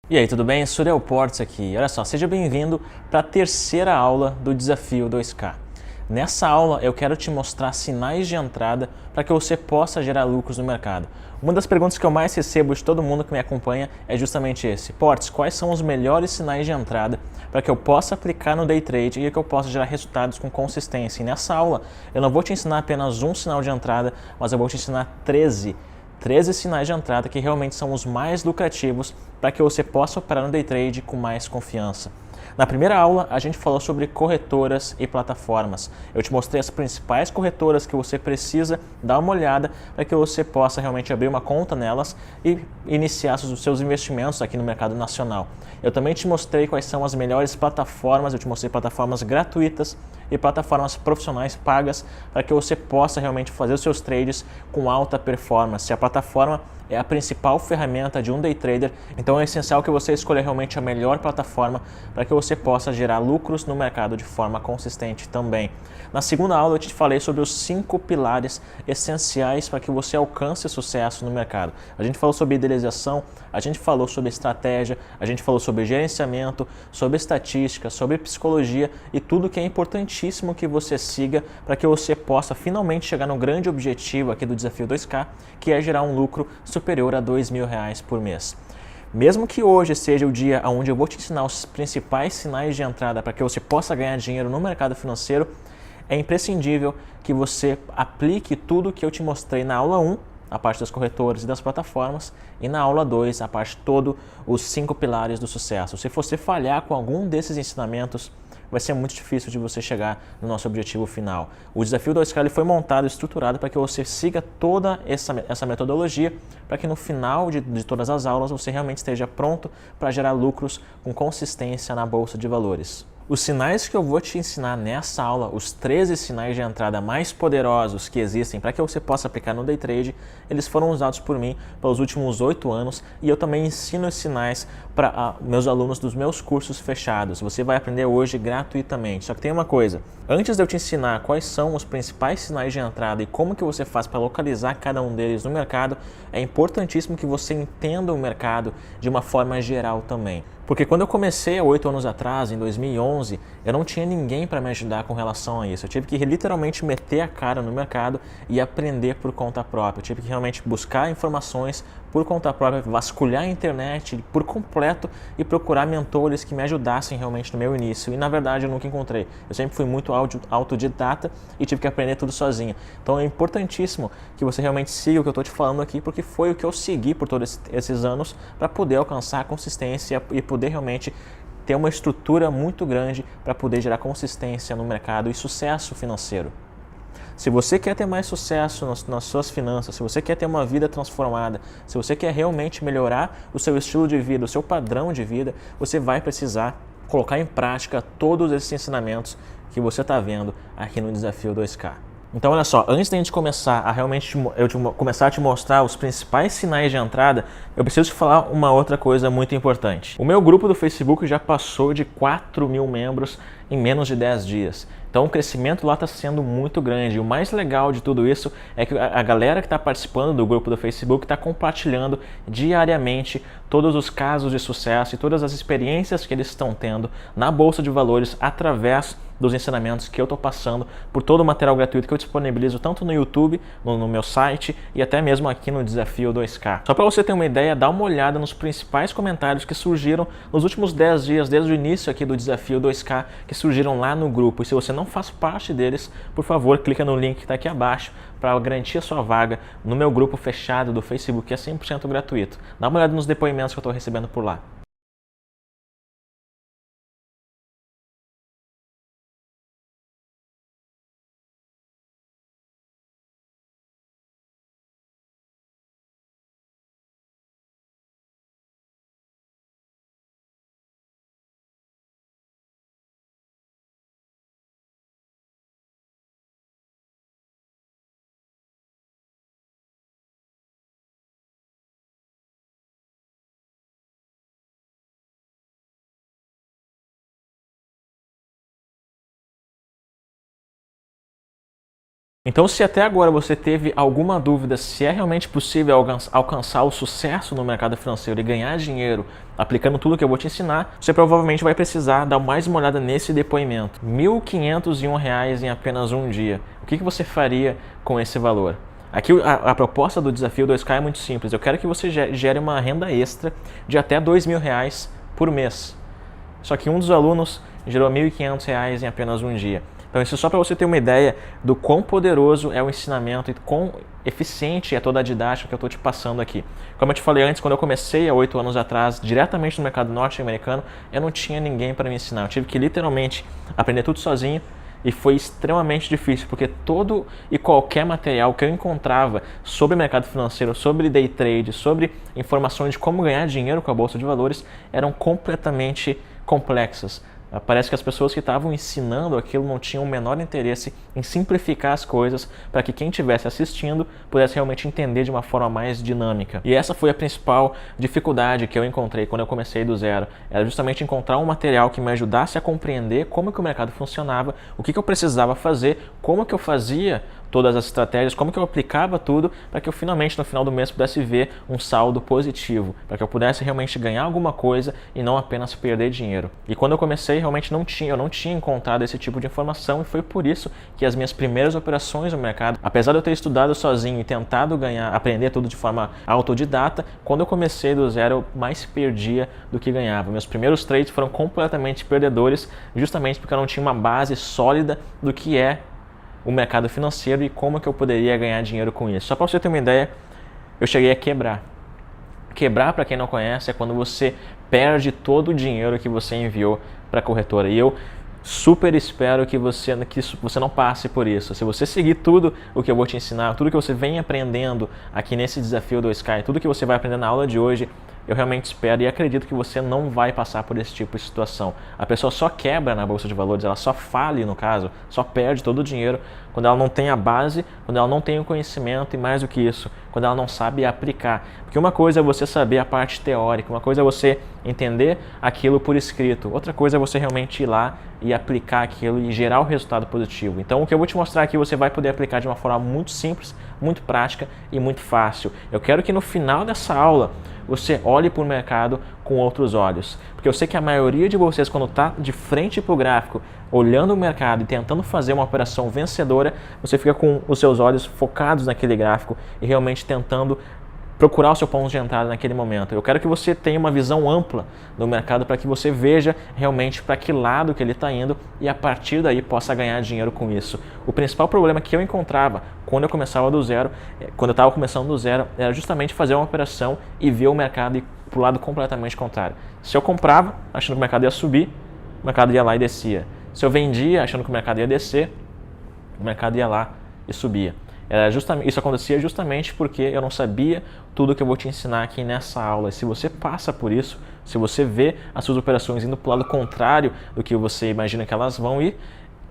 E aí, tudo bem? Surel Portes aqui. Olha só, seja bem-vindo para a terceira aula do Desafio 2K. Nessa aula eu quero te mostrar sinais de entrada para que você possa gerar lucros no mercado. Uma das perguntas que eu mais recebo de todo mundo que me acompanha é justamente esse. Portes, quais são os melhores sinais de entrada para que eu possa aplicar no day trade e que eu possa gerar resultados com consistência? E nessa aula eu não vou te ensinar apenas um sinal de entrada, mas eu vou te ensinar 13 sinais de entrada que realmente são os mais lucrativos para que você possa operar no day trade com mais confiança. Na primeira aula, a gente falou sobre corretoras e plataformas. Eu te mostrei as principais corretoras que você precisa dar uma olhada para que você possa realmente abrir uma conta nelas e iniciar os seus investimentos aqui no mercado nacional. Eu também te mostrei quais são as melhores plataformas, eu te mostrei plataformas gratuitas e plataformas profissionais pagas para que você possa realmente fazer os seus trades com alta performance. A plataforma é a principal ferramenta de um day trader, então é essencial que você escolha realmente a melhor plataforma para que você possa gerar lucros no mercado de forma consistente também. Na segunda aula eu te falei sobre os 5 pilares essenciais para que você alcance sucesso no mercado. A gente falou sobre idealização, a gente falou sobre estratégia, a gente falou sobre gerenciamento, sobre estatística, sobre psicologia e tudo que é importantíssimo que você siga para que você possa finalmente chegar no grande objetivo aqui do Desafio 2K, que é gerar um lucro superior a R$2.000 por mês. Mesmo que hoje seja o dia onde eu vou te ensinar os principais sinais de entrada para que você possa ganhar dinheiro no mercado financeiro, é imprescindível que você aplique tudo que eu te mostrei na aula 1, a parte das corretoras e das plataformas, e na aula 2, a parte todos os 5 pilares do sucesso. Se você falhar com algum desses ensinamentos, vai ser muito difícil de você chegar no nosso objetivo final. O Desafio 2K ele foi montado e estruturado para que você siga toda essa metodologia, para que no final de todas as aulas você realmente esteja pronto para gerar lucros com consistência na Bolsa de Valores. Os sinais que eu vou te ensinar nessa aula, os 13 sinais de entrada mais poderosos que existem para que você possa aplicar no day trade, eles foram usados por mim pelos últimos 8 anos e eu também ensino esses sinais para meus alunos dos meus cursos fechados. Você vai aprender hoje gratuitamente. Só que tem uma coisa, antes de eu te ensinar quais são os principais sinais de entrada e como que você faz para localizar cada um deles no mercado, é importantíssimo que você entenda o mercado de uma forma geral também. Porque quando eu comecei há 8 anos atrás, em 2011, eu não tinha ninguém para me ajudar com relação a isso. Eu tive que literalmente meter a cara no mercado e aprender por conta própria. Eu tive que realmente buscar informações por conta própria, vasculhar a internet por completo e procurar mentores que me ajudassem realmente no meu início. E na verdade eu nunca encontrei. Eu sempre fui muito autodidata e tive que aprender tudo sozinho. Então é importantíssimo que você realmente siga o que eu estou te falando aqui, porque foi o que eu segui por todos esses anos para poder alcançar a consistência e poder realmente ter uma estrutura muito grande para poder gerar consistência no mercado e sucesso financeiro. Se você quer ter mais sucesso nas suas finanças, se você quer ter uma vida transformada, se você quer realmente melhorar o seu estilo de vida, o seu padrão de vida, você vai precisar colocar em prática todos esses ensinamentos que você está vendo aqui no Desafio 2K. Então olha só, antes da gente começar a começar a te mostrar os principais sinais de entrada, eu preciso te falar uma outra coisa muito importante. O meu grupo do Facebook já passou de 4.000 membros em menos de 10 dias. Então o crescimento lá está sendo muito grande. E o mais legal de tudo isso é que a galera que está participando do grupo do Facebook está compartilhando diariamente todos os casos de sucesso e todas as experiências que eles estão tendo na Bolsa de Valores através dos ensinamentos que eu estou passando por todo o material gratuito que eu disponibilizo tanto no YouTube, no meu site e até mesmo aqui no Desafio 2K. Só para você ter uma ideia, dá uma olhada nos principais comentários que surgiram nos últimos 10 dias, desde o início aqui do Desafio 2K, que surgiram lá no grupo. E se você não faz parte deles, por favor, clica no link que está aqui abaixo para garantir a sua vaga no meu grupo fechado do Facebook, que é 100% gratuito. Dá uma olhada nos depoimentos que eu estou recebendo por lá. Então, se até agora você teve alguma dúvida se é realmente possível alcançar o sucesso no mercado financeiro e ganhar dinheiro aplicando tudo que eu vou te ensinar, você provavelmente vai precisar dar mais uma olhada nesse depoimento. R$ 1.501 em apenas um dia. O que você faria com esse valor? Aqui a proposta do desafio 2K é muito simples. Eu quero que você gere uma renda extra de até R$ 2.000 por mês. Só que um dos alunos gerou R$ 1.500 em apenas um dia. Então isso é só para você ter uma ideia do quão poderoso é o ensinamento e quão eficiente é toda a didática que eu estou te passando aqui. Como eu te falei antes, quando eu comecei há 8 anos atrás, diretamente no mercado norte-americano, eu não tinha ninguém para me ensinar. Eu tive que literalmente aprender tudo sozinho e foi extremamente difícil, porque todo e qualquer material que eu encontrava sobre mercado financeiro, sobre day trade, sobre informações de como ganhar dinheiro com a bolsa de valores, eram completamente complexas. Parece que as pessoas que estavam ensinando aquilo não tinham o menor interesse em simplificar as coisas para que quem estivesse assistindo pudesse realmente entender de uma forma mais dinâmica. E essa foi a principal dificuldade que eu encontrei quando eu comecei do zero. Era justamente encontrar um material que me ajudasse a compreender como que o mercado funcionava, o que eu precisava fazer, como que eu fazia todas as estratégias, como que eu aplicava tudo para que eu finalmente no final do mês pudesse ver um saldo positivo, para que eu pudesse realmente ganhar alguma coisa e não apenas perder dinheiro. E quando eu comecei realmente eu não tinha encontrado esse tipo de informação e foi por isso que as minhas primeiras operações no mercado, apesar de eu ter estudado sozinho e tentado aprender tudo de forma autodidata, quando eu comecei do zero eu mais perdia do que ganhava. Meus primeiros trades foram completamente perdedores, justamente porque eu não tinha uma base sólida do que é o mercado financeiro e como que eu poderia ganhar dinheiro com isso. Só para você ter uma ideia, eu cheguei a quebrar. Quebrar, para quem não conhece, é quando você perde todo o dinheiro que você enviou para a corretora. E eu super espero que você não passe por isso. Se você seguir tudo o que eu vou te ensinar, tudo que você vem aprendendo aqui nesse desafio do Sky, tudo que você vai aprender na aula de hoje, eu realmente espero e acredito que você não vai passar por esse tipo de situação. A pessoa só quebra na bolsa de valores, ela só fale, no caso, só perde todo o dinheiro quando ela não tem a base, quando ela não tem o conhecimento e mais do que isso, quando ela não sabe aplicar. Porque uma coisa é você saber a parte teórica, uma coisa é você entender aquilo por escrito, outra coisa é você realmente ir lá e aplicar aquilo e gerar o resultado positivo. Então o que eu vou te mostrar aqui você vai poder aplicar de uma forma muito simples, muito prática e muito fácil. Eu quero que no final dessa aula você olhe para o mercado com outros olhos. Porque eu sei que a maioria de vocês, quando está de frente para o gráfico, olhando o mercado e tentando fazer uma operação vencedora, você fica com os seus olhos focados naquele gráfico e realmente tentando procurar o seu ponto de entrada naquele momento. Eu quero que você tenha uma visão ampla do mercado para que você veja realmente para que lado que ele está indo e a partir daí possa ganhar dinheiro com isso. O principal problema que eu encontrava quando eu começava do zero, quando eu estava começando do zero, era justamente fazer uma operação e ver o mercado ir para o lado completamente contrário. Se eu comprava achando que o mercado ia subir, o mercado ia lá e descia. Se eu vendia achando que o mercado ia descer, o mercado ia lá e subia. Isso acontecia justamente porque eu não sabia tudo que eu vou te ensinar aqui nessa aula. E se você passa por isso, se você vê as suas operações indo para o lado contrário do que você imagina que elas vão ir,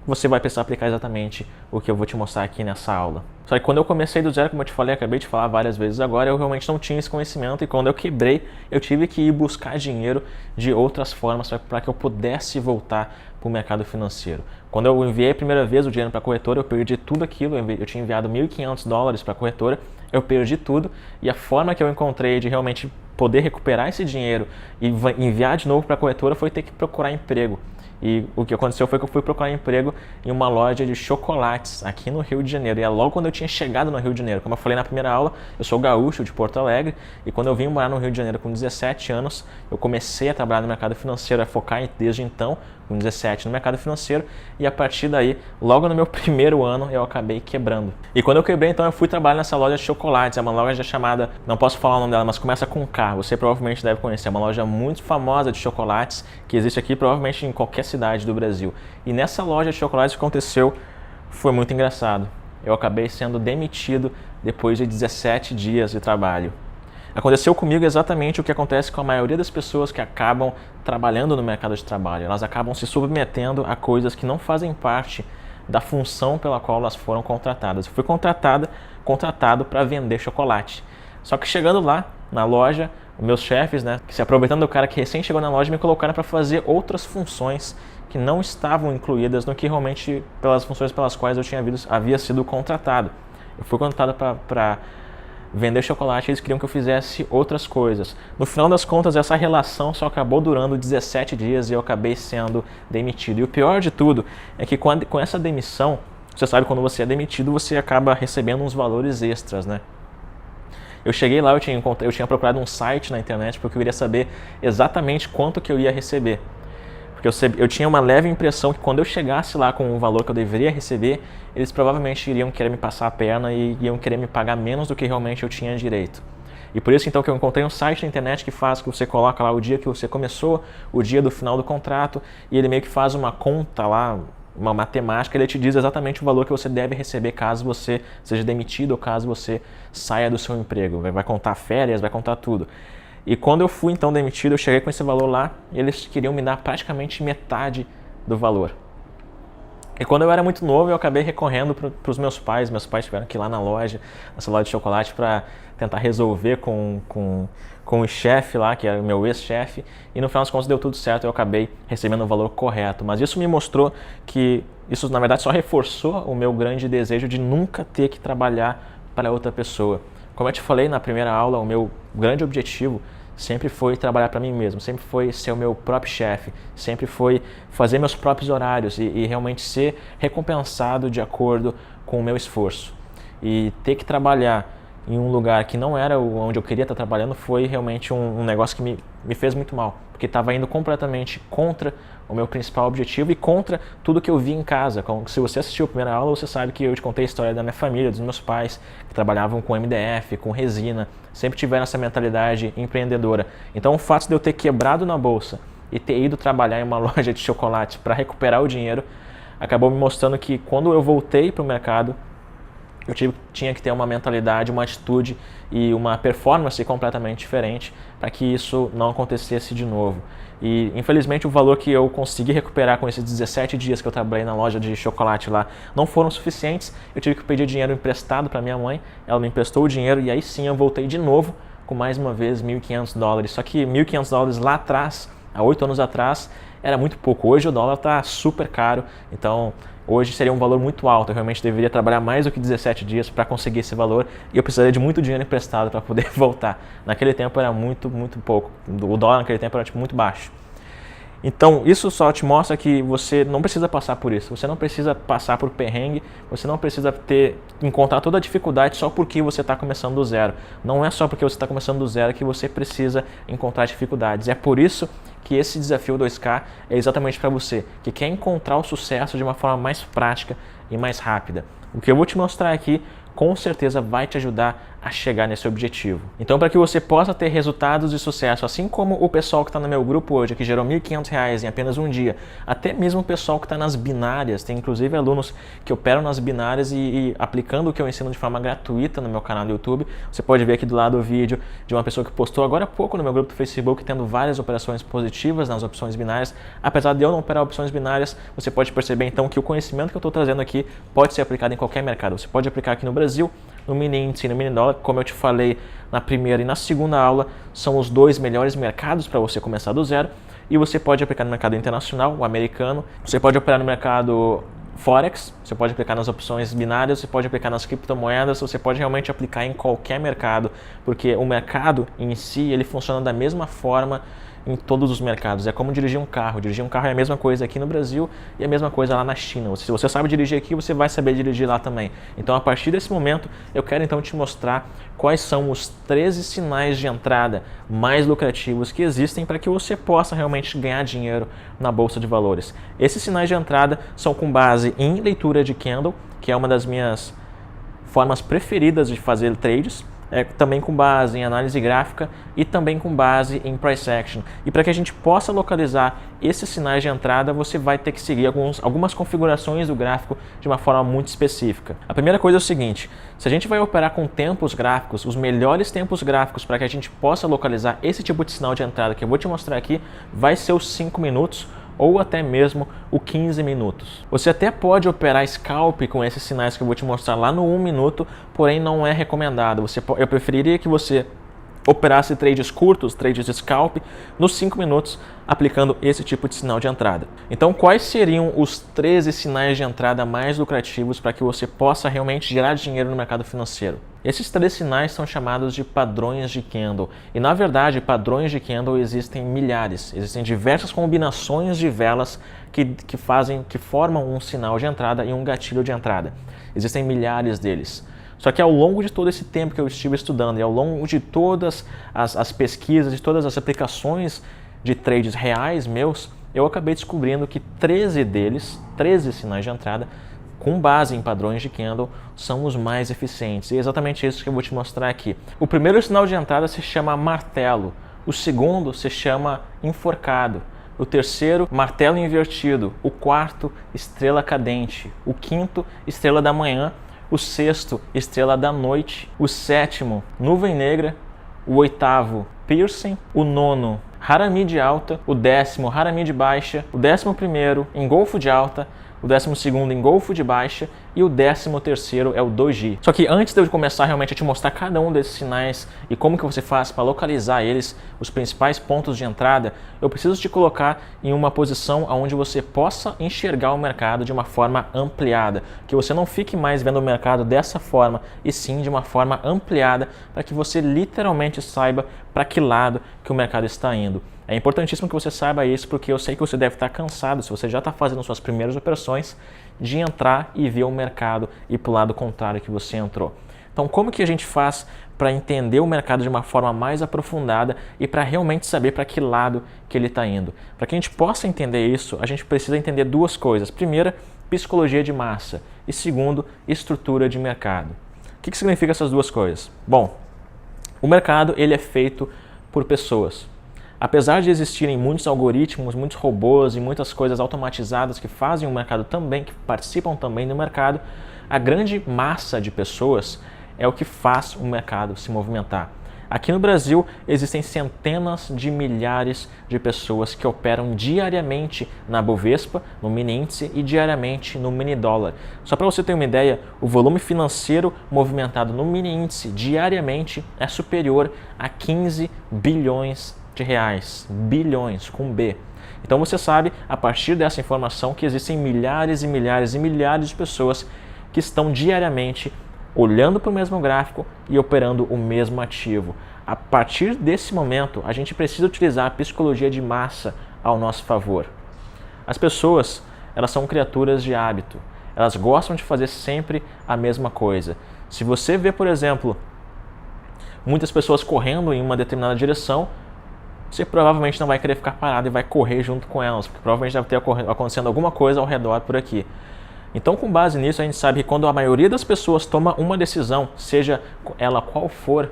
você vai precisar aplicar exatamente o que eu vou te mostrar aqui nessa aula. Só que quando eu comecei do zero, como eu te falei, acabei de falar várias vezes agora, eu realmente não tinha esse conhecimento e quando eu quebrei, eu tive que ir buscar dinheiro de outras formas para que eu pudesse voltar para o mercado financeiro. Quando eu enviei a primeira vez o dinheiro para a corretora, eu perdi tudo aquilo, eu tinha enviado $1.500 para a corretora, eu perdi tudo e a forma que eu encontrei de realmente poder recuperar esse dinheiro e enviar de novo para a corretora foi ter que procurar emprego. E o que aconteceu foi que eu fui procurar emprego em uma loja de chocolates aqui no Rio de Janeiro. E é logo quando eu tinha chegado no Rio de Janeiro. Como eu falei na primeira aula, eu sou gaúcho de Porto Alegre. E quando eu vim morar no Rio de Janeiro com 17 anos, eu comecei a trabalhar no mercado financeiro, a focar desde então, com 17, no mercado financeiro. E a partir daí, logo no meu primeiro ano, eu acabei quebrando. E quando eu quebrei, então eu fui trabalhar nessa loja de chocolates. É uma loja chamada, não posso falar o nome dela, mas começa com K. Você provavelmente deve conhecer. É uma loja muito famosa de chocolates, que existe aqui provavelmente em qualquer cidade do Brasil. E nessa loja de chocolates o que aconteceu foi muito engraçado. Eu acabei sendo demitido depois de 17 dias de trabalho. Aconteceu comigo exatamente o que acontece com a maioria das pessoas que acabam trabalhando no mercado de trabalho. Elas acabam se submetendo a coisas que não fazem parte da função pela qual elas foram contratadas. Eu fui contratado para vender chocolate. Só que chegando lá na loja, meus chefes, que se aproveitando do cara que recém chegou na loja, me colocaram para fazer outras funções que não estavam incluídas no que realmente, pelas funções pelas quais eu havia sido contratado. Eu fui contratado para vender chocolate e eles queriam que eu fizesse outras coisas. No final das contas, essa relação só acabou durando 17 dias e eu acabei sendo demitido. E o pior de tudo é que com essa demissão, você sabe, quando você é demitido, você acaba recebendo uns valores extras, né? Eu cheguei lá, eu tinha procurado um site na internet porque eu queria saber exatamente quanto que eu ia receber. Porque eu tinha uma leve impressão que quando eu chegasse lá com o valor que eu deveria receber, eles provavelmente iriam querer me passar a perna e iam querer me pagar menos do que realmente eu tinha direito. E por isso então que eu encontrei um site na internet que faz que você coloca lá o dia que você começou, o dia do final do contrato, e ele meio que faz uma conta lá, uma matemática, ele te diz exatamente o valor que você deve receber caso você seja demitido ou caso você saia do seu emprego. Vai contar férias, vai contar tudo. E quando eu fui então demitido, eu cheguei com esse valor lá e eles queriam me dar praticamente metade do valor. E quando eu era muito novo, eu acabei recorrendo para os meus pais. Meus pais tiveram que ir lá na loja, nessa loja de chocolate, para tentar resolver com o chefe lá, que era o meu ex-chefe. E no final das contas deu tudo certo, eu acabei recebendo o valor correto. Mas isso me mostrou que, isso na verdade só reforçou o meu grande desejo de nunca ter que trabalhar para outra pessoa. Como eu te falei na primeira aula, o meu grande objetivo sempre foi trabalhar para mim mesmo, sempre foi ser o meu próprio chefe, sempre foi fazer meus próprios horários e realmente ser recompensado de acordo com o meu esforço. E ter que trabalhar em um lugar que não era onde eu queria estar trabalhando foi realmente um negócio que me fez muito mal, porque estava indo completamente contra o meu principal objetivo e contra tudo que eu vi em casa. Se você assistiu a primeira aula, você sabe que eu te contei a história da minha família, dos meus pais, que trabalhavam com MDF, com resina, sempre tiveram essa mentalidade empreendedora. Então o fato de eu ter quebrado na bolsa e ter ido trabalhar em uma loja de chocolate para recuperar o dinheiro, acabou me mostrando que quando eu voltei para o mercado, eu tinha que ter uma mentalidade, uma atitude e uma performance completamente diferente para que isso não acontecesse de novo. E infelizmente o valor que eu consegui recuperar com esses 17 dias que eu trabalhei na loja de chocolate lá não foram suficientes. Eu tive que pedir dinheiro emprestado para minha mãe, ela me emprestou o dinheiro e aí sim eu voltei de novo com mais uma vez $1.500. Só que $1.500 lá atrás, há 8 anos atrás, era muito pouco. Hoje o dólar está super caro, então hoje seria um valor muito alto. Eu realmente deveria trabalhar mais do que 17 dias para conseguir esse valor e eu precisaria de muito dinheiro emprestado para poder voltar. Naquele tempo era muito pouco. O dólar naquele tempo era muito baixo. Então isso só te mostra que você não precisa passar por isso, você não precisa passar por perrengue, você não precisa encontrar toda a dificuldade só porque você está começando do zero. Não é só porque você está começando do zero que você precisa encontrar dificuldades. É por isso que esse desafio 2K é exatamente para você, que quer encontrar o sucesso de uma forma mais prática e mais rápida. O que eu vou te mostrar aqui com certeza vai te ajudar a chegar nesse objetivo. Então, para que você possa ter resultados de sucesso, assim como o pessoal que está no meu grupo hoje, que gerou R$1.500 em apenas um dia, até mesmo o pessoal que está nas binárias, tem inclusive alunos que operam nas binárias e aplicando o que eu ensino de forma gratuita no meu canal do YouTube. Você pode ver aqui do lado o vídeo de uma pessoa que postou agora há pouco no meu grupo do Facebook, tendo várias operações positivas nas opções binárias. Apesar de eu não operar opções binárias, você pode perceber então que o conhecimento que eu estou trazendo aqui pode ser aplicado em qualquer mercado. Você pode aplicar aqui no Brasil, no mini índice e no mini dólar, como eu te falei na primeira e na segunda aula, são os dois melhores mercados para você começar do zero. E você pode aplicar no mercado internacional, o americano, você pode operar no mercado Forex, você pode aplicar nas opções binárias, você pode aplicar nas criptomoedas, você pode realmente aplicar em qualquer mercado, porque o mercado em si, ele funciona da mesma forma em todos os mercados. É como dirigir um carro. Dirigir um carro é a mesma coisa aqui no Brasil e a mesma coisa lá na China. Se você sabe dirigir aqui, você vai saber dirigir lá também. Então, a partir desse momento, eu quero então te mostrar quais são os 13 sinais de entrada mais lucrativos que existem para que você possa realmente ganhar dinheiro na Bolsa de Valores. Esses sinais de entrada são com base em leitura de candle, que é uma das minhas formas preferidas de fazer trades. Também com base em análise gráfica e também com base em price action. E para que a gente possa localizar esses sinais de entrada, você vai ter que seguir algumas configurações do gráfico de uma forma muito específica. A primeira coisa é o seguinte: se a gente vai operar com tempos gráficos, os melhores tempos gráficos para que a gente possa localizar esse tipo de sinal de entrada que eu vou te mostrar aqui, vai ser os 5 minutos ou até mesmo o 15 minutos. Você até pode operar scalp com esses sinais que eu vou te mostrar lá no 1 minuto, porém não é recomendado. Eu preferiria que você operasse trades curtos, trades de scalp, nos 5 minutos, aplicando esse tipo de sinal de entrada. Então, quais seriam os 13 sinais de entrada mais lucrativos para que você possa realmente gerar dinheiro no mercado financeiro? Esses 3 sinais são chamados de padrões de candle. E, na verdade, padrões de candle existem milhares. Existem diversas combinações de velas que formam um sinal de entrada e um gatilho de entrada. Existem milhares deles. Só que ao longo de todo esse tempo que eu estive estudando e ao longo de todas as pesquisas, de todas as aplicações de trades reais meus, eu acabei descobrindo que 13 deles, 13 sinais de entrada, com base em padrões de candle, são os mais eficientes. E é exatamente isso que eu vou te mostrar aqui. O primeiro sinal de entrada se chama martelo, o segundo se chama enforcado, o terceiro, martelo invertido, o quarto, estrela cadente, o quinto, estrela da manhã, o sexto, estrela da noite, o sétimo, nuvem negra, o oitavo, piercing, o nono, haramide alta, o décimo, haramide baixa, o 11º, engolfo de alta, o 12º, engolfo de baixa e o 13º é o doji. Só que antes de eu começar realmente a te mostrar cada um desses sinais e como que você faz para localizar eles, os principais pontos de entrada, eu preciso te colocar em uma posição onde você possa enxergar o mercado de uma forma ampliada, que você não fique mais vendo o mercado dessa forma e sim de uma forma ampliada, para que você literalmente saiba para que lado que o mercado está indo. É importantíssimo que você saiba isso, porque eu sei que você deve estar cansado, se você já está fazendo suas primeiras operações, de entrar e ver o mercado e para o lado contrário que você entrou. Então, como que a gente faz para entender o mercado de uma forma mais aprofundada e para realmente saber para que lado que ele está indo? Para que a gente possa entender isso, a gente precisa entender 2 coisas. Primeira, psicologia de massa e segundo, estrutura de mercado. O que significa essas 2 coisas? Bom, o mercado ele é feito por pessoas. Apesar de existirem muitos algoritmos, muitos robôs e muitas coisas automatizadas que fazem o mercado também, que participam também do mercado, a grande massa de pessoas é o que faz o mercado se movimentar. Aqui no Brasil existem centenas de milhares de pessoas que operam diariamente na Bovespa, no mini índice e diariamente no mini dólar. Só para você ter uma ideia, o volume financeiro movimentado no mini índice diariamente é superior a 15 bilhões de reais, bilhões com B. Então você sabe, a partir dessa informação, que existem milhares e milhares e milhares de pessoas que estão diariamente olhando para o mesmo gráfico e operando o mesmo ativo. A partir desse momento, a gente precisa utilizar a psicologia de massa ao nosso favor. As pessoas, elas são criaturas de hábito. Elas gostam de fazer sempre a mesma coisa. Se você vê, por exemplo, muitas pessoas correndo em uma determinada direção, você provavelmente não vai querer ficar parado e vai correr junto com elas, porque provavelmente deve ter acontecendo alguma coisa ao redor por aqui. Então, com base nisso, a gente sabe que quando a maioria das pessoas toma uma decisão, seja ela qual for,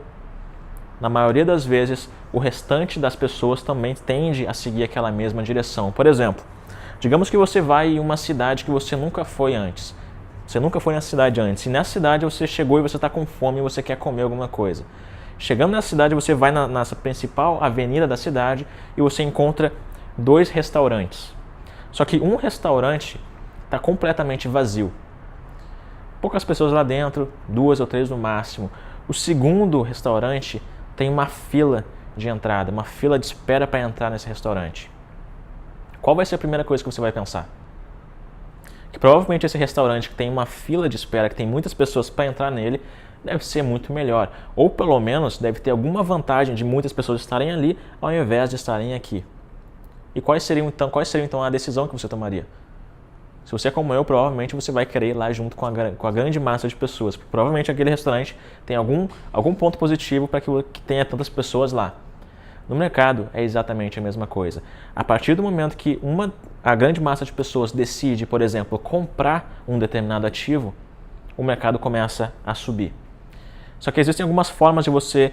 na maioria das vezes, o restante das pessoas também tende a seguir aquela mesma direção. Por exemplo, digamos que você vai em uma cidade que você nunca foi antes. Você nunca foi nessa cidade antes. E nessa cidade você chegou e você está com fome e você quer comer alguma coisa. Chegando nessa cidade, você vai nessa principal avenida da cidade e você encontra 2 restaurantes. Só que um restaurante está completamente vazio. Poucas pessoas lá dentro, 2 ou 3 no máximo. O segundo restaurante tem uma fila de entrada, uma fila de espera para entrar nesse restaurante. Qual vai ser a primeira coisa que você vai pensar? Que provavelmente esse restaurante que tem uma fila de espera, que tem muitas pessoas para entrar nele, deve ser muito melhor. Ou pelo menos deve ter alguma vantagem de muitas pessoas estarem ali ao invés de estarem aqui. E quais seriam então a decisão que você tomaria? Se você é como eu, provavelmente você vai querer ir lá junto com a grande massa de pessoas. Porque provavelmente aquele restaurante tem algum ponto positivo para que tenha tantas pessoas lá. No mercado é exatamente a mesma coisa. A partir do momento que a grande massa de pessoas decide, por exemplo, comprar um determinado ativo, o mercado começa a subir. Só que existem algumas formas de você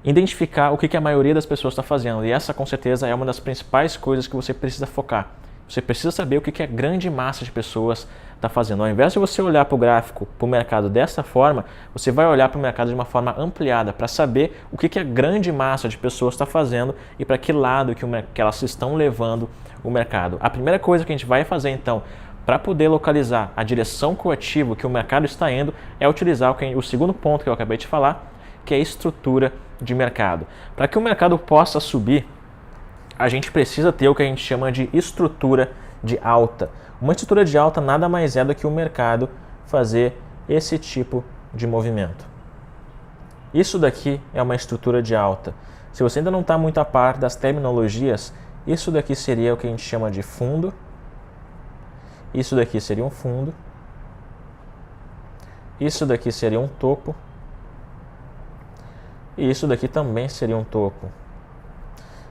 identificar o que a maioria das pessoas está fazendo. E essa, com certeza, é uma das principais coisas que você precisa focar. Você precisa saber o que a grande massa de pessoas está fazendo. Ao invés de você olhar para o gráfico, para o mercado dessa forma, você vai olhar para o mercado de uma forma ampliada para saber o que a grande massa de pessoas está fazendo e para que lado que elas estão levando o mercado. A primeira coisa que a gente vai fazer, então, para poder localizar a direção que o ativo, que o mercado está indo, é utilizar o segundo ponto que eu acabei de falar, que é a estrutura de mercado. Para que o mercado possa subir, a gente precisa ter o que a gente chama de estrutura de alta. Uma estrutura de alta nada mais é do que o mercado fazer esse tipo de movimento. Isso daqui é uma estrutura de alta. Se você ainda não está muito a par das terminologias, isso daqui seria o que a gente chama de fundo. Isso daqui seria um fundo. Isso daqui seria um topo. E isso daqui também seria um topo.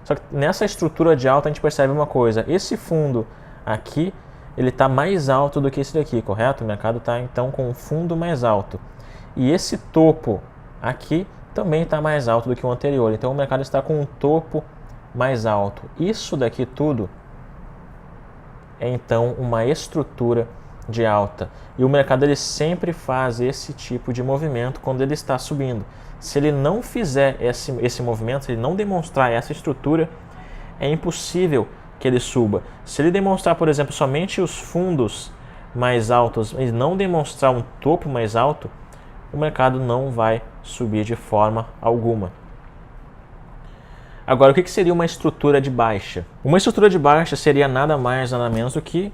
Só que nessa estrutura de alta a gente percebe uma coisa. Esse fundo aqui, ele está mais alto do que esse daqui, correto? O mercado está então com um fundo mais alto. E esse topo aqui também está mais alto do que o anterior. Então o mercado está com um topo mais alto. Isso daqui tudo é então uma estrutura de alta. E o mercado ele sempre faz esse tipo de movimento quando ele está subindo. Se ele não fizer esse movimento, se ele não demonstrar essa estrutura, é impossível que ele suba. Se ele demonstrar, por exemplo, somente os fundos mais altos e não demonstrar um topo mais alto, o mercado não vai subir de forma alguma. Agora, o que seria uma estrutura de baixa? Uma estrutura de baixa seria nada mais, nada menos do que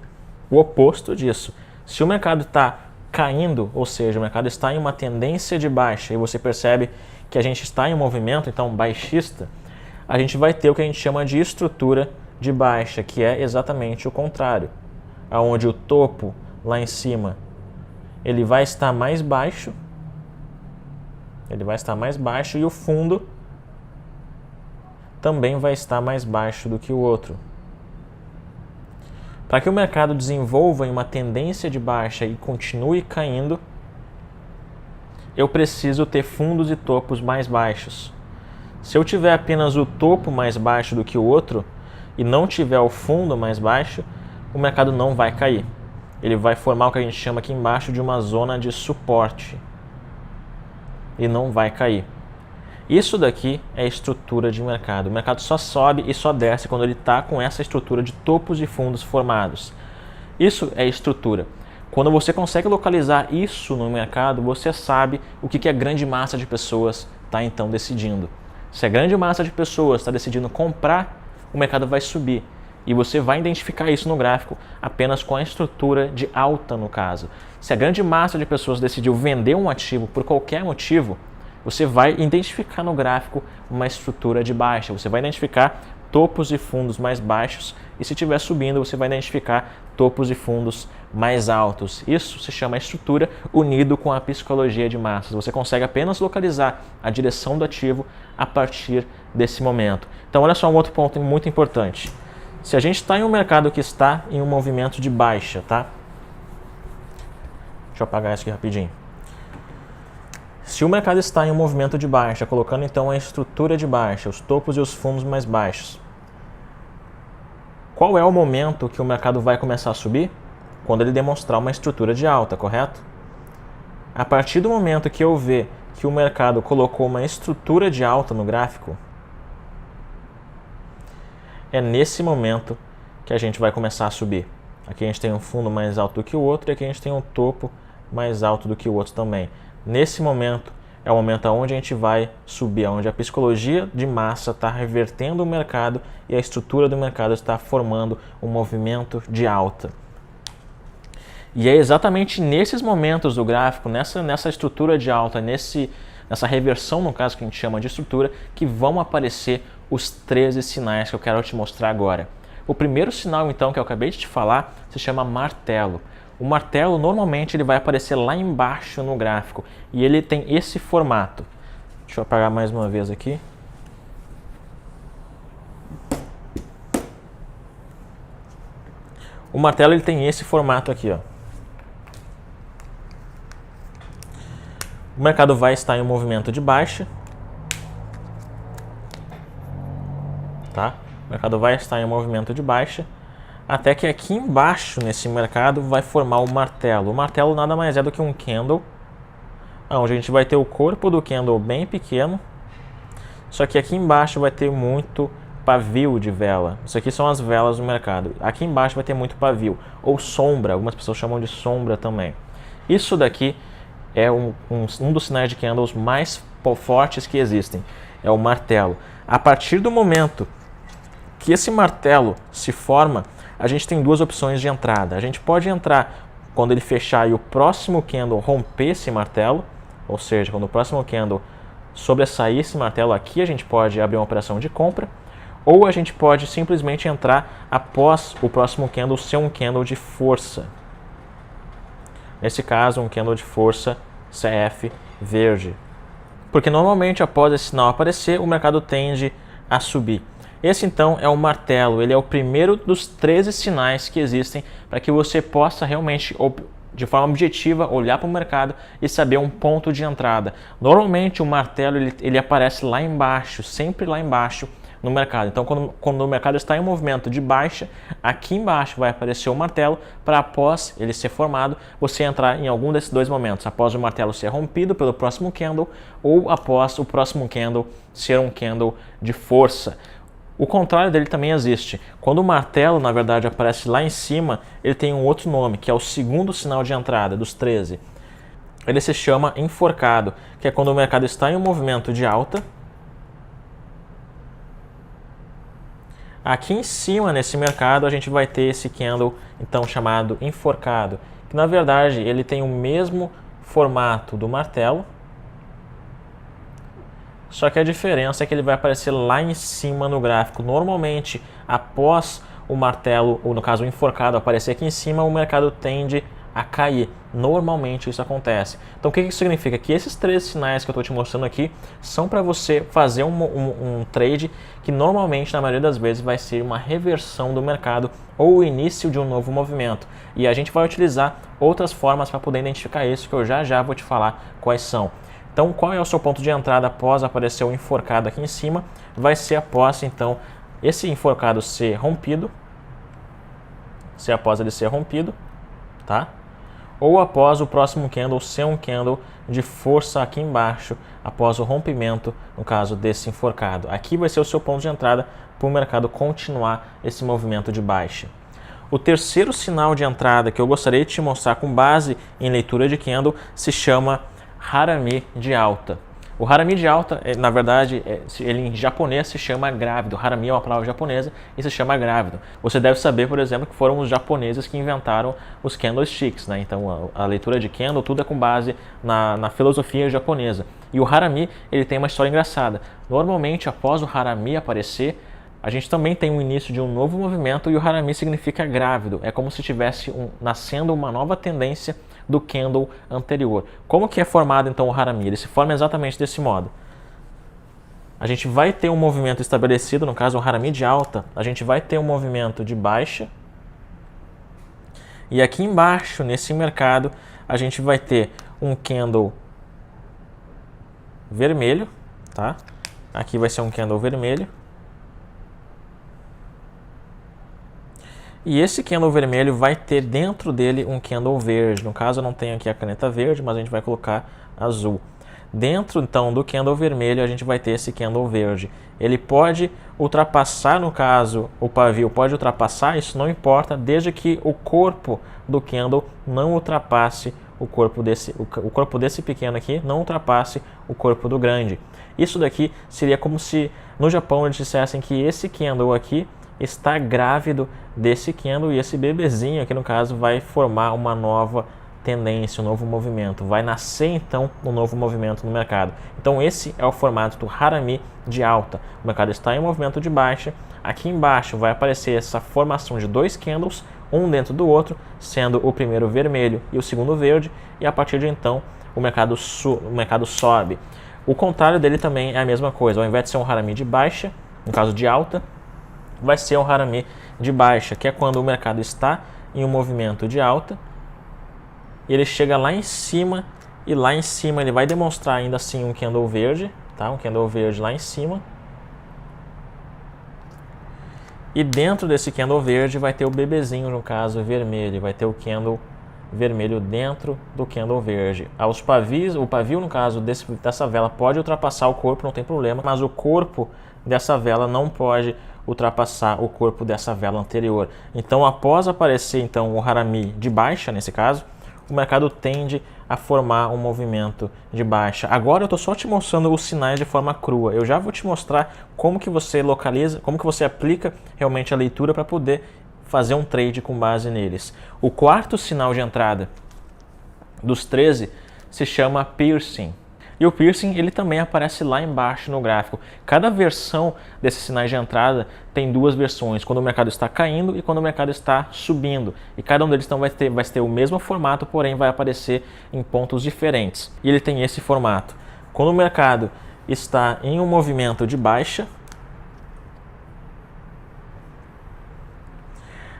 o oposto disso. Se o mercado está caindo, ou seja, o mercado está em uma tendência de baixa e você percebe que a gente está em um movimento, então, baixista, a gente vai ter o que a gente chama de estrutura de baixa, que é exatamente o contrário. Onde o topo, lá em cima, ele vai estar mais baixo, e o fundo também vai estar mais baixo do que o outro. Para que o mercado desenvolva em uma tendência de baixa e continue caindo, eu preciso ter fundos e topos mais baixos. Se eu tiver apenas o topo mais baixo do que o outro e não tiver o fundo mais baixo, o mercado não vai cair. Ele vai formar o que a gente chama aqui embaixo de uma zona de suporte e não vai cair. Isso daqui é estrutura de mercado. O mercado só sobe e só desce quando ele está com essa estrutura de topos e fundos formados. Isso é estrutura. Quando você consegue localizar isso no mercado, você sabe o que a grande massa de pessoas está então decidindo. Se a grande massa de pessoas está decidindo comprar, o mercado vai subir. E você vai identificar isso no gráfico apenas com a estrutura de alta, no caso. Se a grande massa de pessoas decidiu vender um ativo por qualquer motivo, você vai identificar no gráfico uma estrutura de baixa. Você vai identificar topos e fundos mais baixos e se estiver subindo, você vai identificar topos e fundos mais altos. Isso se chama estrutura unido com a psicologia de massas. Você consegue apenas localizar a direção do ativo a partir desse momento. Então, olha só um outro ponto muito importante. Se a gente está em um mercado que está em um movimento de baixa, tá? Deixa eu apagar isso aqui rapidinho. Se o mercado está em um movimento de baixa, colocando então a estrutura de baixa, os topos e os fundos mais baixos, qual é o momento que o mercado vai começar a subir? Quando ele demonstrar uma estrutura de alta, correto? A partir do momento que eu ver que o mercado colocou uma estrutura de alta no gráfico, é nesse momento que a gente vai começar a subir. Aqui a gente tem um fundo mais alto do que o outro e aqui a gente tem um topo mais alto do que o outro também. Nesse momento é o momento onde a gente vai subir, onde a psicologia de massa está revertendo o mercado e a estrutura do mercado está formando um movimento de alta. E é exatamente nesses momentos do gráfico, nessa estrutura de alta, nessa reversão, no caso que a gente chama de estrutura, que vão aparecer os 13 sinais que eu quero te mostrar agora. O primeiro sinal, então, que eu acabei de te falar, se chama martelo. O martelo, normalmente, ele vai aparecer lá embaixo no gráfico e ele tem esse formato. Deixa eu apagar mais uma vez aqui. O martelo ele tem esse formato aqui, ó. O mercado vai estar em um movimento de baixa. Tá? O mercado vai estar em um movimento de baixa, até que aqui embaixo nesse mercado vai formar o martelo. O martelo nada mais é do que um candle, onde a gente vai ter o corpo do candle bem pequeno, só que aqui embaixo vai ter muito pavio de vela. Isso aqui são as velas do mercado. Aqui embaixo vai ter muito pavio, ou sombra, algumas pessoas chamam de sombra também. Isso daqui é um dos sinais de candles mais fortes que existem. é o martelo. A partir do momento que esse martelo se forma, a gente tem duas opções de entrada. A gente pode entrar quando ele fechar e o próximo candle romper esse martelo, ou seja, quando o próximo candle sobressair esse martelo aqui, a gente pode abrir uma operação de compra, ou a gente pode simplesmente entrar após o próximo candle ser um candle de força. Nesse caso, um candle de força CF verde. Porque normalmente após esse sinal aparecer, o mercado tende a subir. Esse então é o martelo, ele é o primeiro dos 13 sinais que existem para que você possa realmente, de forma objetiva, olhar para o mercado e saber um ponto de entrada. Normalmente o martelo ele aparece lá embaixo, sempre lá embaixo no mercado. Então quando o mercado está em movimento de baixa, aqui embaixo vai aparecer o martelo para após ele ser formado, você entrar em algum desses dois momentos, após o martelo ser rompido pelo próximo candle ou após o próximo candle ser um candle de força. O contrário dele também existe. Quando o martelo, na verdade, aparece lá em cima, ele tem um outro nome, que é o segundo sinal de entrada dos 13. Ele se chama enforcado, que é quando o mercado está em um movimento de alta. Aqui em cima, nesse mercado, a gente vai ter esse candle, então, chamado enforcado, que, na verdade, ele tem o mesmo formato do martelo, só que a diferença é que ele vai aparecer lá em cima no gráfico. Normalmente, após o martelo, ou no caso o enforcado, aparecer aqui em cima, o mercado tende a cair. Normalmente isso acontece. Então o que isso significa? Que esses 13 sinais que eu estou te mostrando aqui são para você fazer um trade que normalmente, na maioria das vezes, vai ser uma reversão do mercado ou o início de um novo movimento. E a gente vai utilizar outras formas para poder identificar isso, que eu já vou te falar quais são. Então, qual é o seu ponto de entrada após aparecer o enforcado aqui em cima? Vai ser após, então, esse enforcado ser rompido, após ele ser rompido, tá? Ou após o próximo candle ser um candle de força aqui embaixo, após o rompimento, no caso desse enforcado. Aqui vai ser o seu ponto de entrada para o mercado continuar esse movimento de baixa. O terceiro sinal de entrada que eu gostaria de te mostrar com base em leitura de candle se chama Harami de alta. O Harami de alta, na verdade, ele em japonês se chama grávido. Harami é uma palavra japonesa e se chama grávido. Você deve saber, por exemplo, que foram os japoneses que inventaram os candlesticks, né? Então a leitura de candle, tudo é com base na filosofia japonesa. E o Harami, ele tem uma história engraçada. Normalmente, após o Harami aparecer, a gente também tem o início de um novo movimento e o Harami significa grávido. É como se estivesse nascendo uma nova tendência do candle anterior. Como que é formado então o Harami? Ele se forma exatamente desse modo. A gente vai ter um movimento estabelecido, no caso o Harami de alta, a gente vai ter um movimento de baixa. E aqui embaixo, nesse mercado, a gente vai ter um candle vermelho, tá? Aqui vai ser um candle vermelho. E esse candle vermelho vai ter dentro dele um candle verde. No caso, eu não tenho aqui a caneta verde, mas a gente vai colocar azul. Dentro, então, do candle vermelho, a gente vai ter esse candle verde. Ele pode ultrapassar, no caso, o pavio pode ultrapassar, isso não importa, desde que o corpo do candle não ultrapasse o corpo desse pequeno aqui, não ultrapasse o corpo do grande. Isso daqui seria como se, no Japão, eles dissessem que esse candle aqui está grávido desse candle e esse bebezinho aqui, no caso, vai formar uma nova tendência, um novo movimento. Vai nascer, então, um novo movimento no mercado. Então, esse é o formato do Harami de alta. O mercado está em movimento de baixa. Aqui embaixo vai aparecer essa formação de dois candles, um dentro do outro, sendo o primeiro vermelho e o segundo verde. E a partir de então, o mercado sobe. O contrário dele também é a mesma coisa. Ao invés de ser um Harami de baixa, no caso de alta, vai ser um Harami de baixa, que é quando o mercado está em um movimento de alta, ele chega lá em cima, e lá em cima ele vai demonstrar ainda assim um candle verde, tá? Um candle verde lá em cima. E dentro desse candle verde vai ter o bebezinho, no caso vermelho, vai ter o candle vermelho dentro do candle verde. O pavio, no caso dessa vela, pode ultrapassar o corpo, não tem problema, mas o corpo dessa vela não pode ultrapassar o corpo dessa vela anterior. Então, após aparecer então o Harami de baixa, nesse caso, o mercado tende a formar um movimento de baixa. Agora eu estou só te mostrando os sinais de forma crua. Eu já vou te mostrar como que você localiza, como que você aplica realmente a leitura para poder fazer um trade com base neles. O quarto sinal de entrada dos 13 se chama piercing. E o piercing ele também aparece lá embaixo no gráfico. Cada versão desses sinais de entrada tem duas versões, quando o mercado está caindo e quando o mercado está subindo. E cada um deles então vai ter o mesmo formato, porém vai aparecer em pontos diferentes. E ele tem esse formato. Quando o mercado está em um movimento de baixa,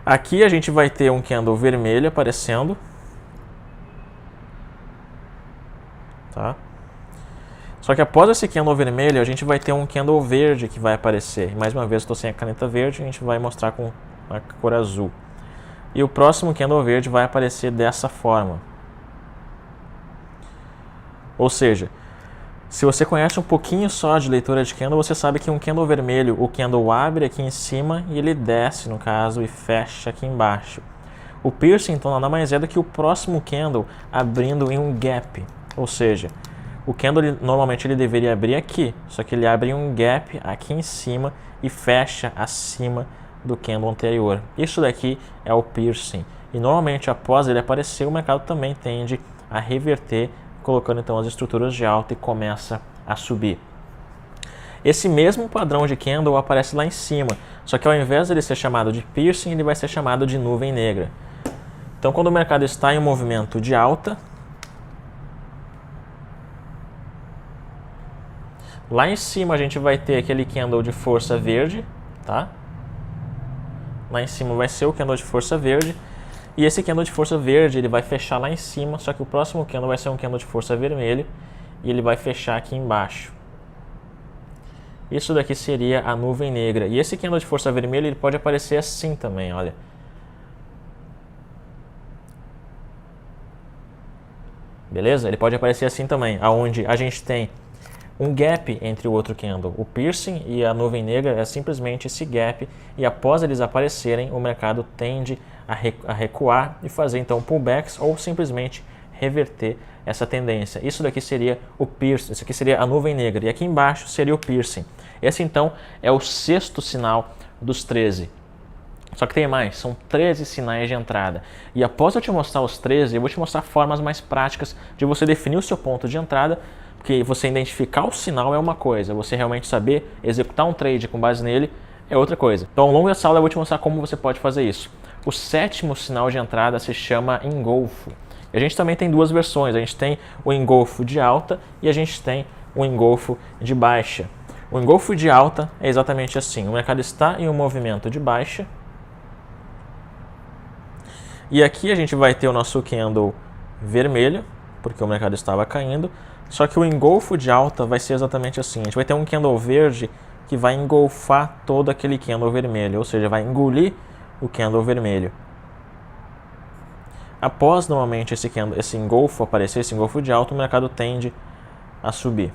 aqui a gente vai ter um candle vermelho aparecendo. Tá? Só que após esse candle vermelho, a gente vai ter um candle verde que vai aparecer. E mais uma vez, estou sem a caneta verde, a gente vai mostrar com a cor azul. E o próximo candle verde vai aparecer dessa forma. Ou seja, se você conhece um pouquinho só de leitura de candle, você sabe que um candle vermelho, o candle abre aqui em cima e ele desce, no caso, e fecha aqui embaixo. O piercing, então, nada mais é do que o próximo candle abrindo em um gap. Ou seja, o candle normalmente ele deveria abrir aqui, só que ele abre em um gap aqui em cima e fecha acima do candle anterior. Isso daqui é o piercing. E normalmente após ele aparecer, o mercado também tende a reverter, colocando então as estruturas de alta e começa a subir. Esse mesmo padrão de candle aparece lá em cima, só que ao invés de ele ser chamado de piercing, ele vai ser chamado de nuvem negra. Então quando o mercado está em um movimento de alta, lá em cima a gente vai ter aquele candle de força verde, tá? Lá em cima vai ser o candle de força verde. E esse candle de força verde ele vai fechar lá em cima, só que o próximo candle vai ser um candle de força vermelho e ele vai fechar aqui embaixo. Isso daqui seria a nuvem negra. E esse candle de força vermelha ele pode aparecer assim também, olha. Beleza? Ele pode aparecer assim também, aonde a gente tem um gap entre o outro candle. O piercing e a nuvem negra é simplesmente esse gap e após eles aparecerem, o mercado tende a recuar e fazer então pullbacks ou simplesmente reverter essa tendência. Isso daqui seria o piercing, isso aqui seria a nuvem negra e aqui embaixo seria o piercing. Esse então é o sexto sinal dos 13. Só que tem mais, são 13 sinais de entrada. E após eu te mostrar os 13, eu vou te mostrar formas mais práticas de você definir o seu ponto de entrada, porque você identificar o sinal é uma coisa, você realmente saber executar um trade com base nele é outra coisa. Então ao longo dessa aula eu vou te mostrar como você pode fazer isso. O sétimo sinal de entrada se chama engolfo. E a gente também tem duas versões, a gente tem o engolfo de alta e a gente tem o engolfo de baixa. O engolfo de alta é exatamente assim, o mercado está em um movimento de baixa, e aqui a gente vai ter o nosso candle vermelho, porque o mercado estava caindo, só que o engolfo de alta vai ser exatamente assim. A gente vai ter um candle verde que vai engolfar todo aquele candle vermelho, ou seja, vai engolir o candle vermelho. Após normalmente esse engolfo aparecer, esse engolfo de alta, o mercado tende a subir.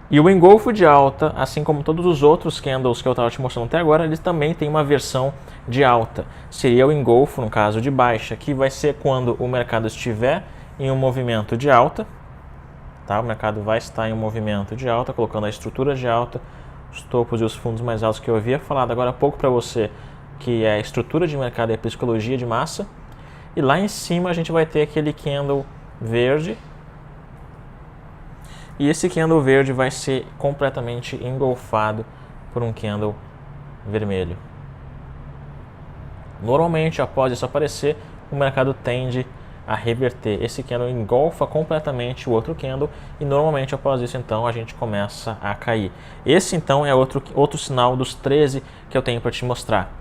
E o engolfo de alta, assim como todos os outros candles que eu estava te mostrando até agora, eles também têm uma versão de alta. Seria o engolfo, no caso de baixa, que vai ser quando o mercado estiver em um movimento de alta. Tá? O mercado vai estar em um movimento de alta, colocando a estrutura de alta, os topos e os fundos mais altos que eu havia falado agora há pouco para você, que é a estrutura de mercado e a psicologia de massa. E lá em cima a gente vai ter aquele candle verde. E esse candle verde vai ser completamente engolfado por um candle vermelho. Normalmente, após isso aparecer, o mercado tende a reverter. Esse candle engolfa completamente o outro candle e normalmente após isso então a gente começa a cair. Esse então é outro sinal dos 13 que eu tenho para te mostrar.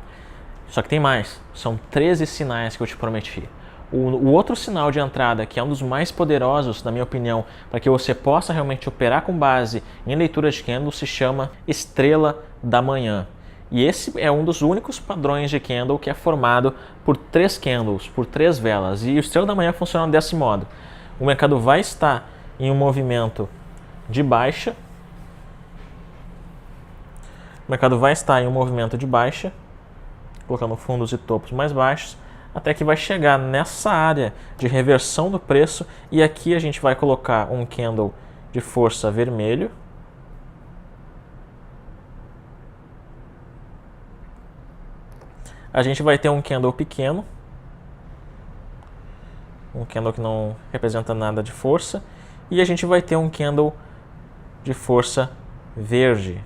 Só que tem mais, são 13 sinais que eu te prometi. O outro sinal de entrada, que é um dos mais poderosos, na minha opinião, para que você possa realmente operar com base em leitura de candle, se chama estrela da manhã. E esse é um dos únicos padrões de candle que é formado por 3 candles, por 3 velas. E o estrela da manhã funciona desse modo. O mercado vai estar em um movimento de baixa. O mercado vai estar em um movimento de baixa, colocando fundos e topos mais baixos. até que vai chegar nessa área de reversão do preço, e aqui a gente vai colocar um candle de força vermelho. A gente vai ter um candle pequeno, um candle que não representa nada de força, e a gente vai ter um candle de força verde.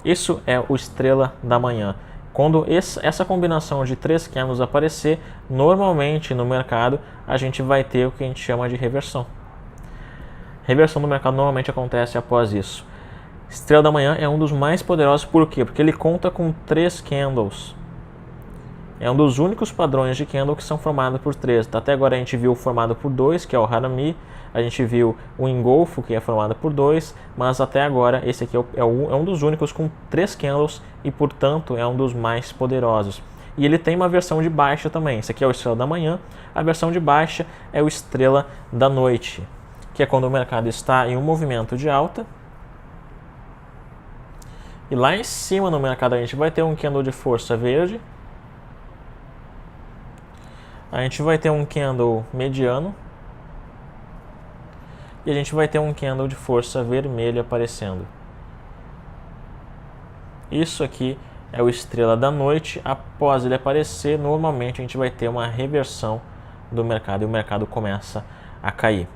Isso é o estrela da manhã. Quando essa combinação de 3 candles aparecer, normalmente no mercado a gente vai ter o que a gente chama de reversão. Reversão do mercado normalmente acontece após isso. Estrela da manhã é um dos mais poderosos, por quê? Porque ele conta com 3 candles. É um dos únicos padrões de candle que são formados por 3. Até agora a gente viu o formado por 2, que é o Harami. A gente viu o engolfo, que é formado por 2. Mas até agora esse aqui é um dos únicos com 3 candles e, portanto, é um dos mais poderosos. E ele tem uma versão de baixa também. Esse aqui é o estrela da manhã. A versão de baixa é o estrela da noite, que é quando o mercado está em um movimento de alta. E lá em cima no mercado a gente vai ter um candle de força verde. A gente vai ter um candle mediano. E a gente vai ter um candle de força vermelha aparecendo. Isso aqui é o estrela da noite. Após ele aparecer, normalmente a gente vai ter uma reversão do mercado e o mercado começa a cair.